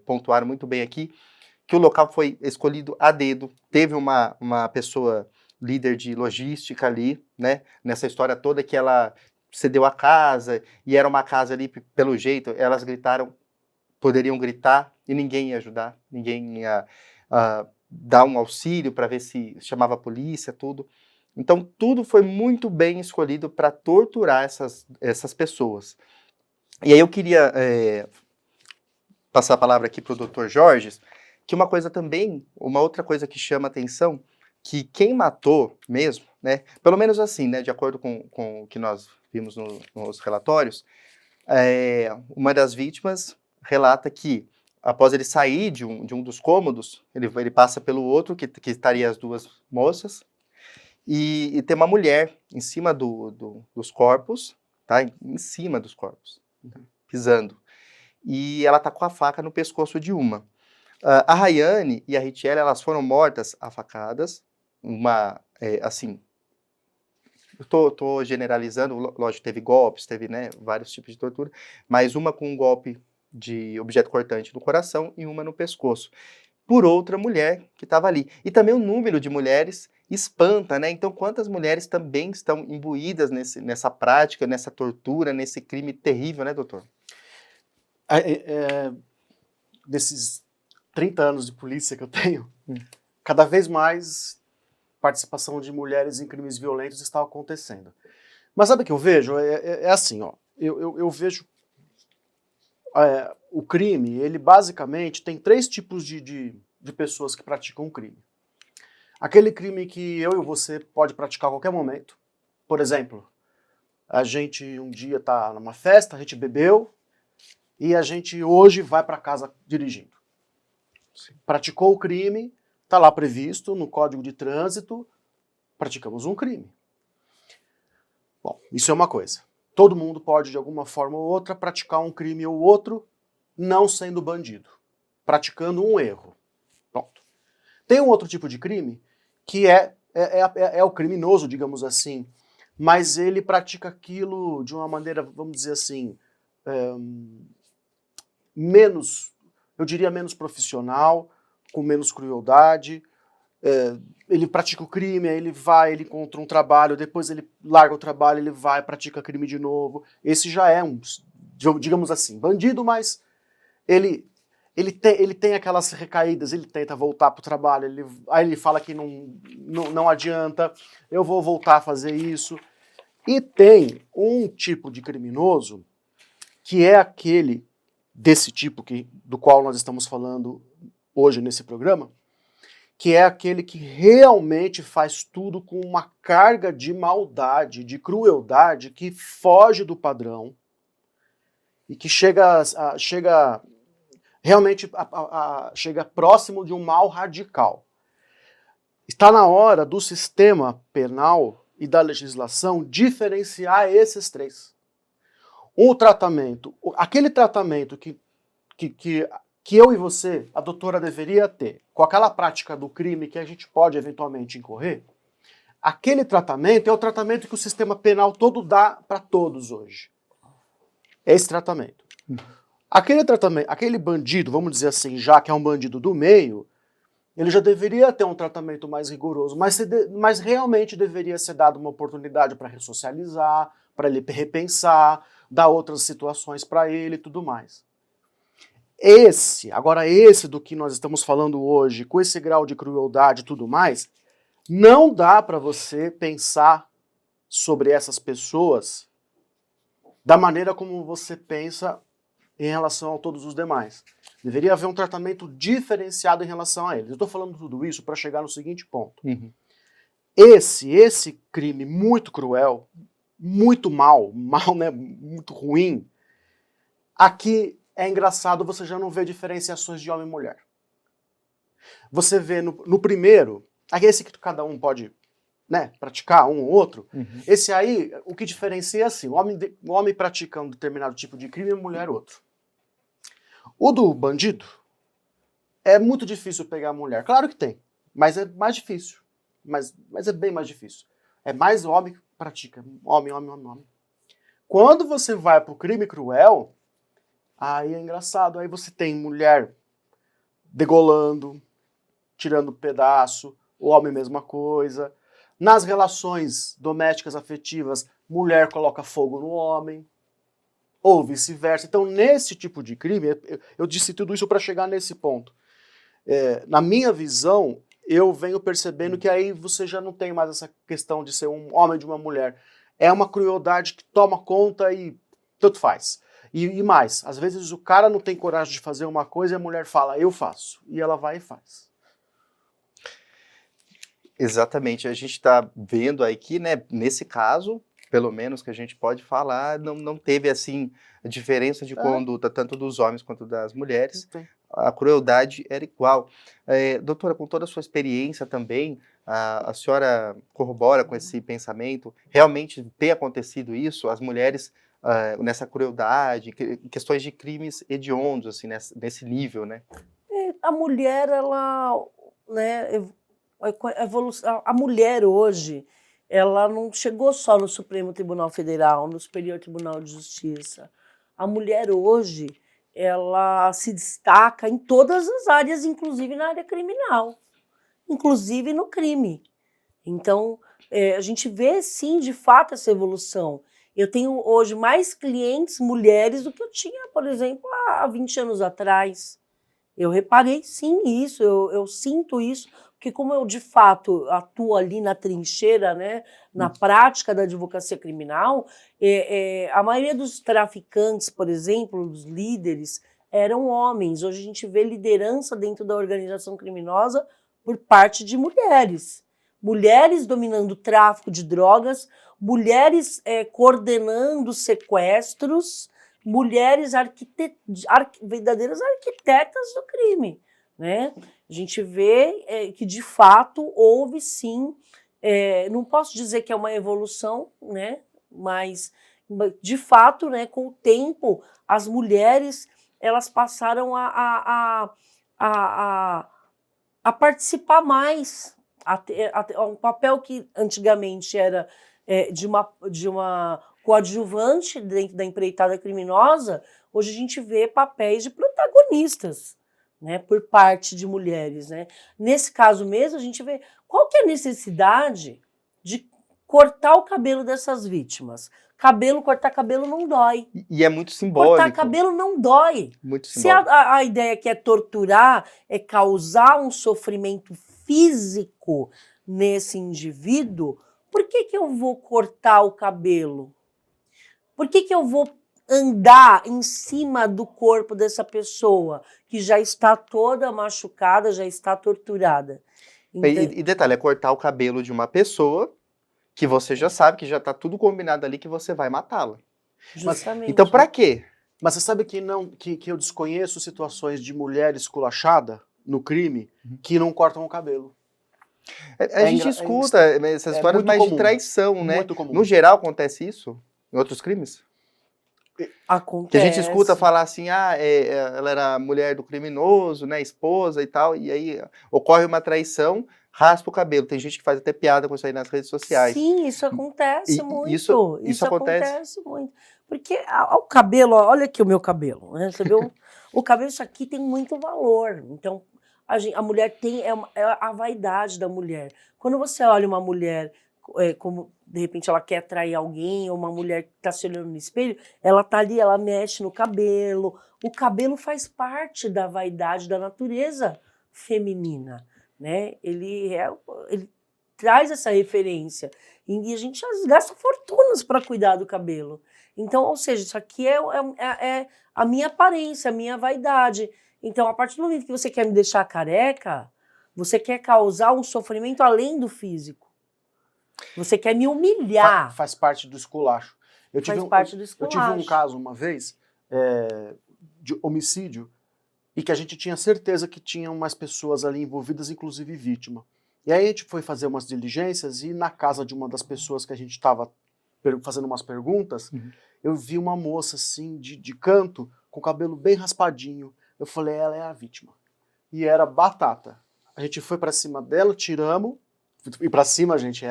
pontuaram muito bem aqui, que o local foi escolhido a dedo. Teve uma pessoa líder de logística ali, né, nessa história toda, que ela cedeu a casa, e era uma casa ali, pelo jeito, elas poderiam gritar, e ninguém ia ajudar, ninguém ia dar um auxílio para ver se chamava a polícia, tudo. Então, tudo foi muito bem escolhido para torturar essas pessoas. E aí eu queria passar a palavra aqui para o Dr. Jorge, que uma outra coisa que chama atenção, que quem matou mesmo, né, pelo menos assim, né, de acordo com o que nós vimos nos relatórios, uma das vítimas relata que, após ele sair de um dos cômodos, ele passa pelo outro, que estaria as 2 moças, e tem uma mulher em cima dos corpos, tá? Em cima dos corpos, pisando. E ela tá com a faca no pescoço de uma. A Rayane e a Richelle, elas foram mortas a facadas, assim, eu tô generalizando, lógico, teve golpes, teve, né, vários tipos de tortura, mas uma com um golpe de objeto cortante no coração e uma no pescoço. por outra mulher que estava ali. E também o número de mulheres espanta, né? Então, quantas mulheres também estão imbuídas nessa prática, nessa tortura, nesse crime terrível, né, doutor? Desses 30 anos de polícia que eu tenho, cada vez mais participação de mulheres em crimes violentos está acontecendo. Mas sabe o que eu vejo? É assim, ó, eu vejo o crime, ele basicamente tem 3 tipos de pessoas que praticam o crime. Aquele crime que eu e você pode praticar a qualquer momento. Por exemplo, a gente um dia está numa festa, a gente bebeu, e a gente hoje vai para casa dirigindo. Praticou o crime, está lá previsto no Código de Trânsito, praticamos um crime. Bom, isso é uma coisa. Todo mundo pode, de alguma forma ou outra, praticar um crime ou outro, não sendo bandido, praticando um erro. Pronto. Tem um outro tipo de crime, que é o criminoso, digamos assim, mas ele pratica aquilo de uma maneira, vamos dizer assim, eu diria menos profissional, com menos crueldade. Ele pratica o crime, aí ele encontra um trabalho, depois ele larga o trabalho, ele vai, pratica crime de novo. Esse já é digamos assim, bandido, mas ele tem aquelas recaídas, ele tenta voltar para o trabalho, aí ele fala que não adianta, eu vou voltar a fazer isso. E tem um tipo de criminoso, que é aquele desse tipo do qual nós estamos falando hoje nesse programa, que é aquele que realmente faz tudo com uma carga de maldade, de crueldade, que foge do padrão e que chega realmente chega próximo de um mal radical. Está na hora do sistema penal e da legislação diferenciar esses 3. Aquele tratamento que eu e você, a doutora, deveria ter, com aquela prática do crime que a gente pode eventualmente incorrer, aquele tratamento é o tratamento que o sistema penal todo dá para todos hoje. Esse tratamento. Aquele bandido, vamos dizer assim, já que é um bandido do meio, ele já deveria ter um tratamento mais rigoroso, mas realmente deveria ser dado uma oportunidade para ressocializar, para ele repensar, dar outras situações para ele e tudo mais. Esse do que nós estamos falando hoje, com esse grau de crueldade e tudo mais, não dá para você pensar sobre essas pessoas da maneira como você pensa em relação a todos os demais. Deveria haver um tratamento diferenciado em relação a eles. Eu estou falando tudo isso para chegar no seguinte ponto. Esse crime muito cruel, muito mal, né, muito ruim, aqui é engraçado, você já não vê diferenciações de homem e mulher. Você vê no primeiro, esse que cada um pode, né, praticar, um ou outro, esse aí, o que diferencia é assim, o homem pratica um determinado tipo de crime e a mulher outro. O do bandido, é muito difícil pegar a mulher. Claro que tem, mas é mais difícil. Mas é bem mais difícil. É mais o homem que pratica. Homem. Quando você vai pro crime cruel, aí é engraçado. Aí você tem mulher degolando, tirando pedaço, o homem mesma coisa. Nas relações domésticas afetivas, mulher coloca fogo no homem. Ou vice-versa. Então, nesse tipo de crime, eu disse tudo isso para chegar nesse ponto. Na minha visão, eu venho percebendo que aí você já não tem mais essa questão de ser um homem de uma mulher. É uma crueldade que toma conta e tanto faz. E mais, às vezes o cara não tem coragem de fazer uma coisa e a mulher fala, eu faço. E ela vai e faz. Exatamente. A gente está vendo aqui, né, nesse caso, pelo menos que a gente pode falar, não teve, assim, diferença de conduta, tanto dos homens quanto das mulheres. A crueldade era igual. Doutora, com toda a sua experiência também, a senhora corrobora com esse pensamento? Realmente tem acontecido isso? As mulheres, nessa crueldade, questões de crimes hediondos, assim, nesse nível, né? A mulher, ela, né, a mulher hoje, ela não chegou só no Supremo Tribunal Federal, no Superior Tribunal de Justiça. A mulher hoje, ela se destaca em todas as áreas, inclusive na área criminal, inclusive no crime. Então, a gente vê, sim, de fato, essa evolução. Eu tenho hoje mais clientes mulheres do que eu tinha, por exemplo, há 20 anos atrás. Eu reparei, sim, isso, eu sinto isso, porque como eu, de fato, atuo ali na trincheira, né, na prática da advocacia criminal, a maioria dos traficantes, por exemplo, dos líderes, eram homens. Hoje a gente vê liderança dentro da organização criminosa por parte de mulheres. Mulheres dominando o tráfico de drogas, mulheres coordenando sequestros, mulheres verdadeiras arquitetas do crime, né? A gente vê que, de fato, houve, sim, não posso dizer que é uma evolução, né? Mas, de fato, né, com o tempo, as mulheres elas passaram a participar mais, um papel que antigamente era de uma coadjuvante dentro da empreitada criminosa, hoje a gente vê papéis de protagonistas, né, por parte de mulheres, né? Nesse caso mesmo, a gente vê qual que é a necessidade de cortar o cabelo dessas vítimas. Cortar cabelo não dói. E é muito simbólico. Cortar cabelo não dói. Muito Se simbólico. a ideia que é torturar, é causar um sofrimento físico nesse indivíduo, por que eu vou cortar o cabelo? Por que eu vou andar em cima do corpo dessa pessoa que já está toda machucada, já está torturada? Então... E detalhe, é cortar o cabelo de uma pessoa que você já sabe que já está tudo combinado ali que você vai matá-la. Justamente. Então, para quê? Mas você sabe que eu desconheço situações de mulher esculachada no crime que não cortam o cabelo. A gente escuta essas histórias mais de traição, né? Muito comum. No geral, acontece isso em outros crimes? Acontece. Que a gente escuta falar assim, ela era mulher do criminoso, né, esposa e tal, e aí ocorre uma traição, raspa o cabelo. Tem gente que faz até piada com isso aí nas redes sociais. Sim, isso acontece muito. Isso acontece muito. Porque o cabelo, olha aqui o meu cabelo, né? Você viu? O cabelo, isso aqui tem muito valor. Então, a mulher tem a vaidade da mulher. Quando você olha uma mulher como de repente ela quer atrair alguém, ou uma mulher que está se olhando no espelho, ela tá ali, ela mexe no cabelo. O cabelo faz parte da vaidade da natureza feminina, né? Ele traz essa referência. E a gente gasta fortunas para cuidar do cabelo. Então, ou seja, isso aqui é a minha aparência, a minha vaidade. Então, a partir do momento que você quer me deixar careca, você quer causar um sofrimento além do físico. Você quer me humilhar. Faz parte do esculacho. Eu tive um caso uma vez de homicídio e que a gente tinha certeza que tinham mais pessoas ali envolvidas, inclusive vítima. E aí a gente foi fazer umas diligências e na casa de uma das pessoas que a gente estava fazendo umas perguntas, eu vi uma moça assim, de canto, com o cabelo bem raspadinho. Eu falei, ela é a vítima. E era batata. A gente foi para cima dela, tiramos, e para cima a gente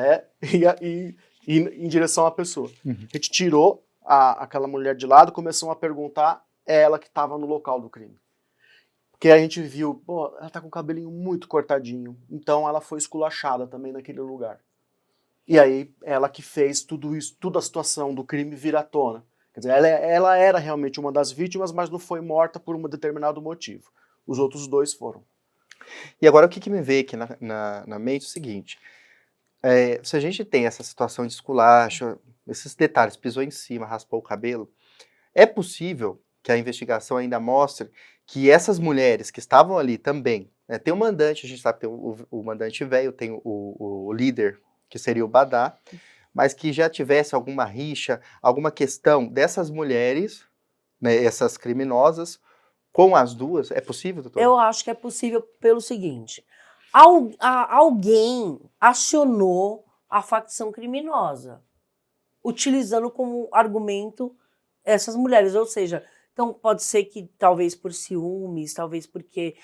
e em direção à pessoa. A gente tirou aquela mulher de lado, começamos a perguntar ela que estava no local do crime. Porque a gente viu, pô, ela tá com o cabelinho muito cortadinho, então ela foi esculachada também naquele lugar. E aí ela que fez tudo isso, toda a situação do crime vir à tona. Quer dizer, ela era realmente uma das vítimas, mas não foi morta por um determinado motivo. Os outros dois foram. E agora o que me veio aqui na mente é o seguinte, se a gente tem essa situação de esculacho, esses detalhes, pisou em cima, raspou o cabelo, é possível que a investigação ainda mostre que essas mulheres que estavam ali também, né, tem o mandante, a gente sabe que tem o mandante velho, tem o líder, que seria o Badá, mas que já tivesse alguma rixa, alguma questão dessas mulheres, né, essas criminosas, com as duas, é possível, doutor? Eu acho que é possível pelo seguinte, alguém acionou a facção criminosa, utilizando como argumento essas mulheres, ou seja, então pode ser que talvez por ciúmes, talvez porque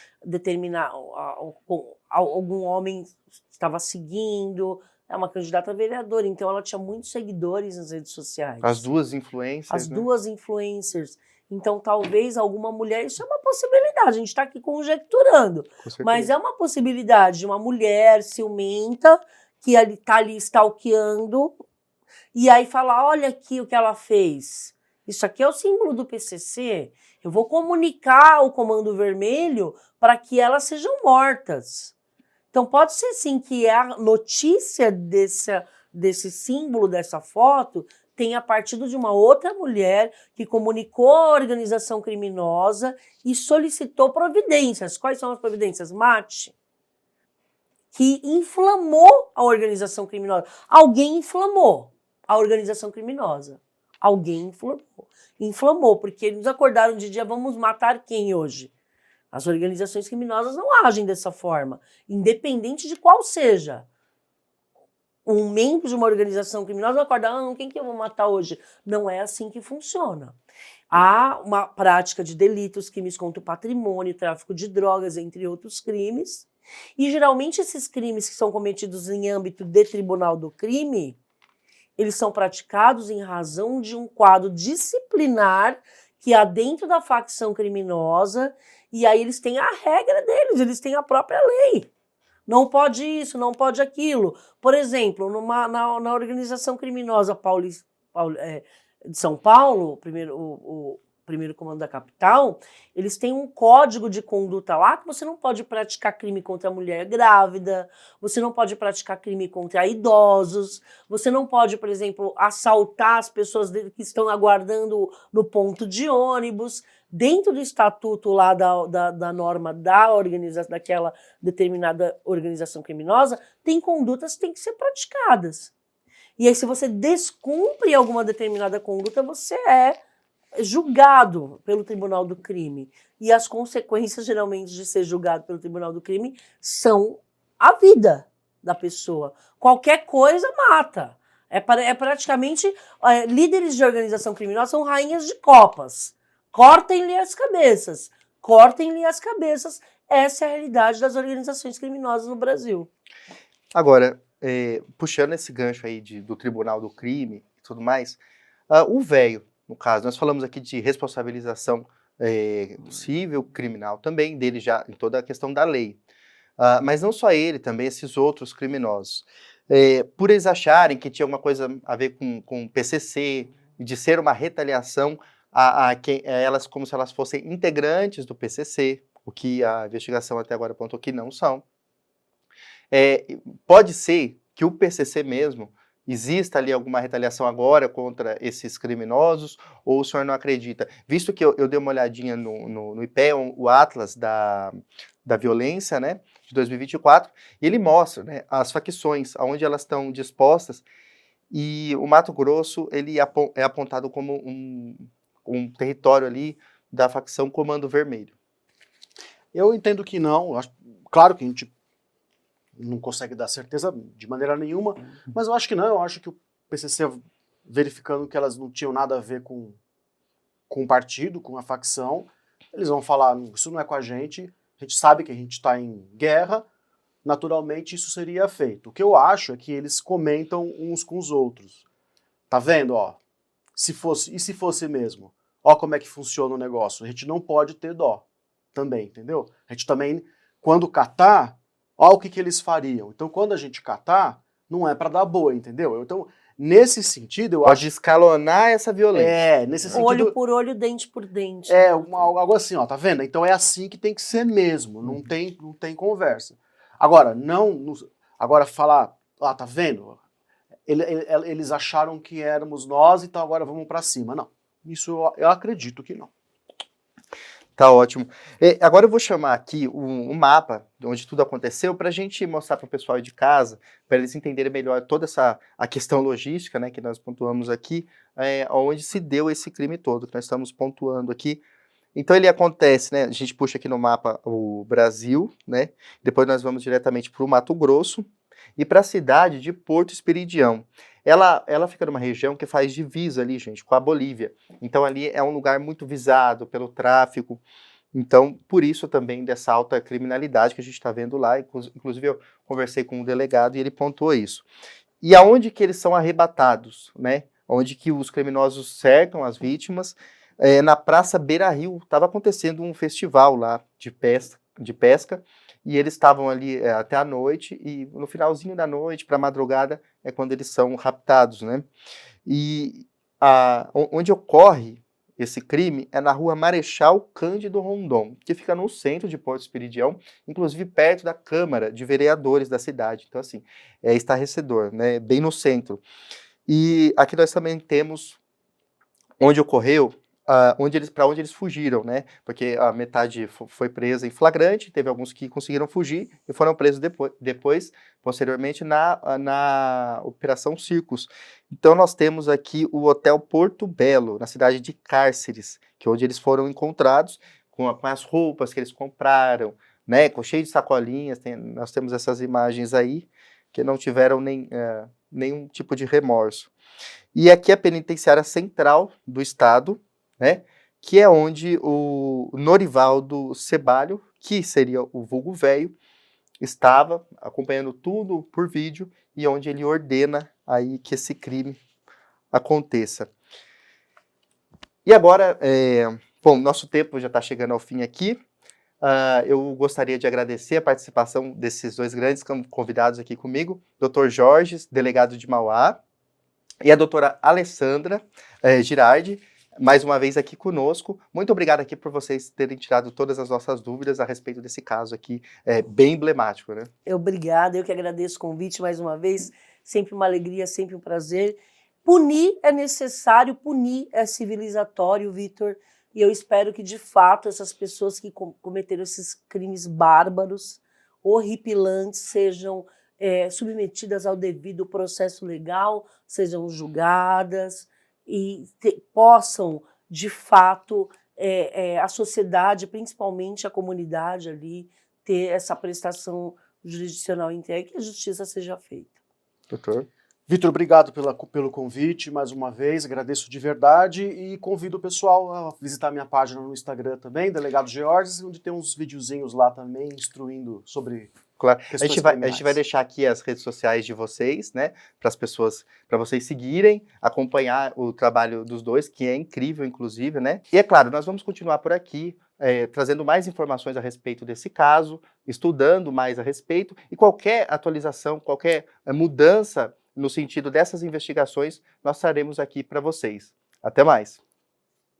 algum homem estava seguindo, é uma candidata a vereadora, então ela tinha muitos seguidores nas redes sociais. As duas influências, As né? duas influencers. Então, talvez alguma mulher, isso é uma possibilidade, a gente está aqui conjecturando, Com certeza. mas é uma possibilidade de uma mulher ciumenta que está ali stalkeando e aí falar, olha aqui o que ela fez. Isso aqui é o símbolo do PCC. Eu vou comunicar ao Comando Vermelho para que elas sejam mortas. Então, pode ser sim que a notícia desse símbolo, dessa foto, tenha partido de uma outra mulher que comunicou à organização criminosa e solicitou providências. Quais são as providências? Mate. Que inflamou a organização criminosa. Alguém inflamou a organização criminosa. Alguém inflamou. Inflamou, porque eles acordaram de dia, vamos matar quem hoje? As organizações criminosas não agem dessa forma, independente de qual seja. Um membro de uma organização criminosa vai acordar, quem que eu vou matar hoje? Não é assim que funciona. Há uma prática de delitos, crimes contra o patrimônio, tráfico de drogas, entre outros crimes. E geralmente esses crimes que são cometidos em âmbito de tribunal do crime, eles são praticados em razão de um quadro disciplinar que há dentro da facção criminosa, e aí eles têm a regra deles, eles têm a própria lei. Não pode isso, não pode aquilo. Por exemplo, na organização criminosa de São Paulo, o primeiro comando da capital, eles têm um código de conduta lá que você não pode praticar crime contra a mulher grávida, você não pode praticar crime contra idosos, você não pode, por exemplo, assaltar as pessoas que estão aguardando no ponto de ônibus. Dentro do estatuto lá da norma daquela determinada organização criminosa, tem condutas que têm que ser praticadas. E aí, se você descumpre alguma determinada conduta, você é julgado pelo Tribunal do Crime. E as consequências, geralmente, de ser julgado pelo Tribunal do Crime são a vida da pessoa. Qualquer coisa mata. É praticamente... líderes de organização criminosa são rainhas de copas. Cortem-lhe as cabeças. Cortem-lhe as cabeças. Essa é a realidade das organizações criminosas no Brasil. Agora, puxando esse gancho aí do Tribunal do Crime e tudo mais, o véio, no caso, nós falamos aqui de responsabilização civil, criminal também, dele já em toda a questão da lei. Mas não só ele, também esses outros criminosos. Por eles acharem que tinha alguma coisa a ver com o PCC, de ser uma retaliação a elas como se elas fossem integrantes do PCC, o que a investigação até agora apontou que não são. Pode ser que o PCC mesmo exista ali alguma retaliação agora contra esses criminosos, ou o senhor não acredita? Visto que eu dei uma olhadinha no IPEA, o Atlas da Violência, né, de 2024, e ele mostra, né, as facções, aonde elas estão dispostas, e o Mato Grosso ele é apontado como um território ali da facção Comando Vermelho. Eu entendo que não, claro que a gente não consegue dar certeza de maneira nenhuma, mas eu acho que não, eu acho que o PCC, verificando que elas não tinham nada a ver com o partido, com a facção, eles vão falar, isso não é com a gente sabe que a gente está em guerra, naturalmente isso seria feito. O que eu acho é que eles comentam uns com os outros. Tá vendo, ó? Se fosse mesmo? Ó como é que funciona o negócio. A gente não pode ter dó também, entendeu? A gente também, quando catar, ó o que eles fariam. Então, quando a gente catar, não é para dar boa, entendeu? Então, nesse sentido, eu Pode escalonar essa violência. Nesse sentido... Olho por olho, dente por dente. Algo assim, ó, tá vendo? Então é assim que tem que ser mesmo, não tem conversa. Agora, agora falar, tá vendo? Eles acharam que éramos nós, então agora vamos para cima. Não, isso eu acredito que não. Tá ótimo. Agora eu vou chamar aqui um mapa onde tudo aconteceu para a gente mostrar para o pessoal de casa, para eles entenderem melhor toda a questão logística, né, que nós pontuamos aqui, onde se deu esse crime todo, que nós estamos pontuando aqui. Então ele acontece, né, a gente puxa aqui no mapa o Brasil, né, depois nós vamos diretamente para o Mato Grosso e para a cidade de Porto Esperidião. Ela fica numa região que faz divisa ali, gente, com a Bolívia. Então ali é um lugar muito visado pelo tráfico Então, por isso também dessa alta criminalidade que a gente está vendo lá, inclusive eu conversei com um delegado e ele pontuou isso. E aonde que eles são arrebatados, né? Onde que os criminosos cercam as vítimas, na Praça Beira Rio, estava acontecendo um festival lá de pesca, e eles estavam ali até a noite, e no finalzinho da noite, para a madrugada, é quando eles são raptados, né? E onde ocorre esse crime é na rua Marechal Cândido Rondon, que fica no centro de Porto Esperidião, inclusive perto da Câmara de Vereadores da cidade. Então, assim, é estarrecedor, né? Bem no centro. E aqui nós também temos onde ocorreu, para onde eles fugiram, né? Porque a metade foi presa em flagrante, teve alguns que conseguiram fugir e foram presos depois posteriormente, na Operação Circos. Então nós temos aqui o Hotel Porto Belo, na cidade de Cárceres, que é onde eles foram encontrados, com as roupas que eles compraram, né? Cheio de sacolinhas, nós temos essas imagens aí, que não tiveram nenhum tipo de remorso. E aqui é a penitenciária central do estado, né, que é onde o Norivaldo Cebalho, que seria o vulgo velho, estava acompanhando tudo por vídeo e onde ele ordena aí que esse crime aconteça. E agora, bom, nosso tempo já está chegando ao fim aqui. Eu gostaria de agradecer a participação desses dois grandes convidados aqui comigo, Dr. Jorge, delegado de Mauá, e a doutora Alessandra Girardi, mais uma vez aqui conosco. Muito obrigado aqui por vocês terem tirado todas as nossas dúvidas a respeito desse caso aqui, bem emblemático, né? Obrigada, eu que agradeço o convite mais uma vez, sempre uma alegria, sempre um prazer. Punir é necessário, punir é civilizatório, Vitor, e eu espero que, de fato, essas pessoas que cometeram esses crimes bárbaros, horripilantes, sejam submetidas ao devido processo legal, sejam julgadas e possam, de fato, a sociedade, principalmente a comunidade ali, ter essa prestação jurisdicional íntegra, que a justiça seja feita. Doutor? Vitor, obrigado pelo convite mais uma vez, agradeço de verdade e convido o pessoal a visitar minha página no Instagram também, Delegado Georges, onde tem uns videozinhos lá também instruindo sobre claro. questões A gente vai deixar aqui as redes sociais de vocês, né, para vocês seguirem, acompanhar o trabalho dos dois, que é incrível, inclusive, né? E é claro, nós vamos continuar por aqui, trazendo mais informações a respeito desse caso, estudando mais a respeito, e qualquer atualização, qualquer mudança no sentido dessas investigações, nós estaremos aqui para vocês. Até mais!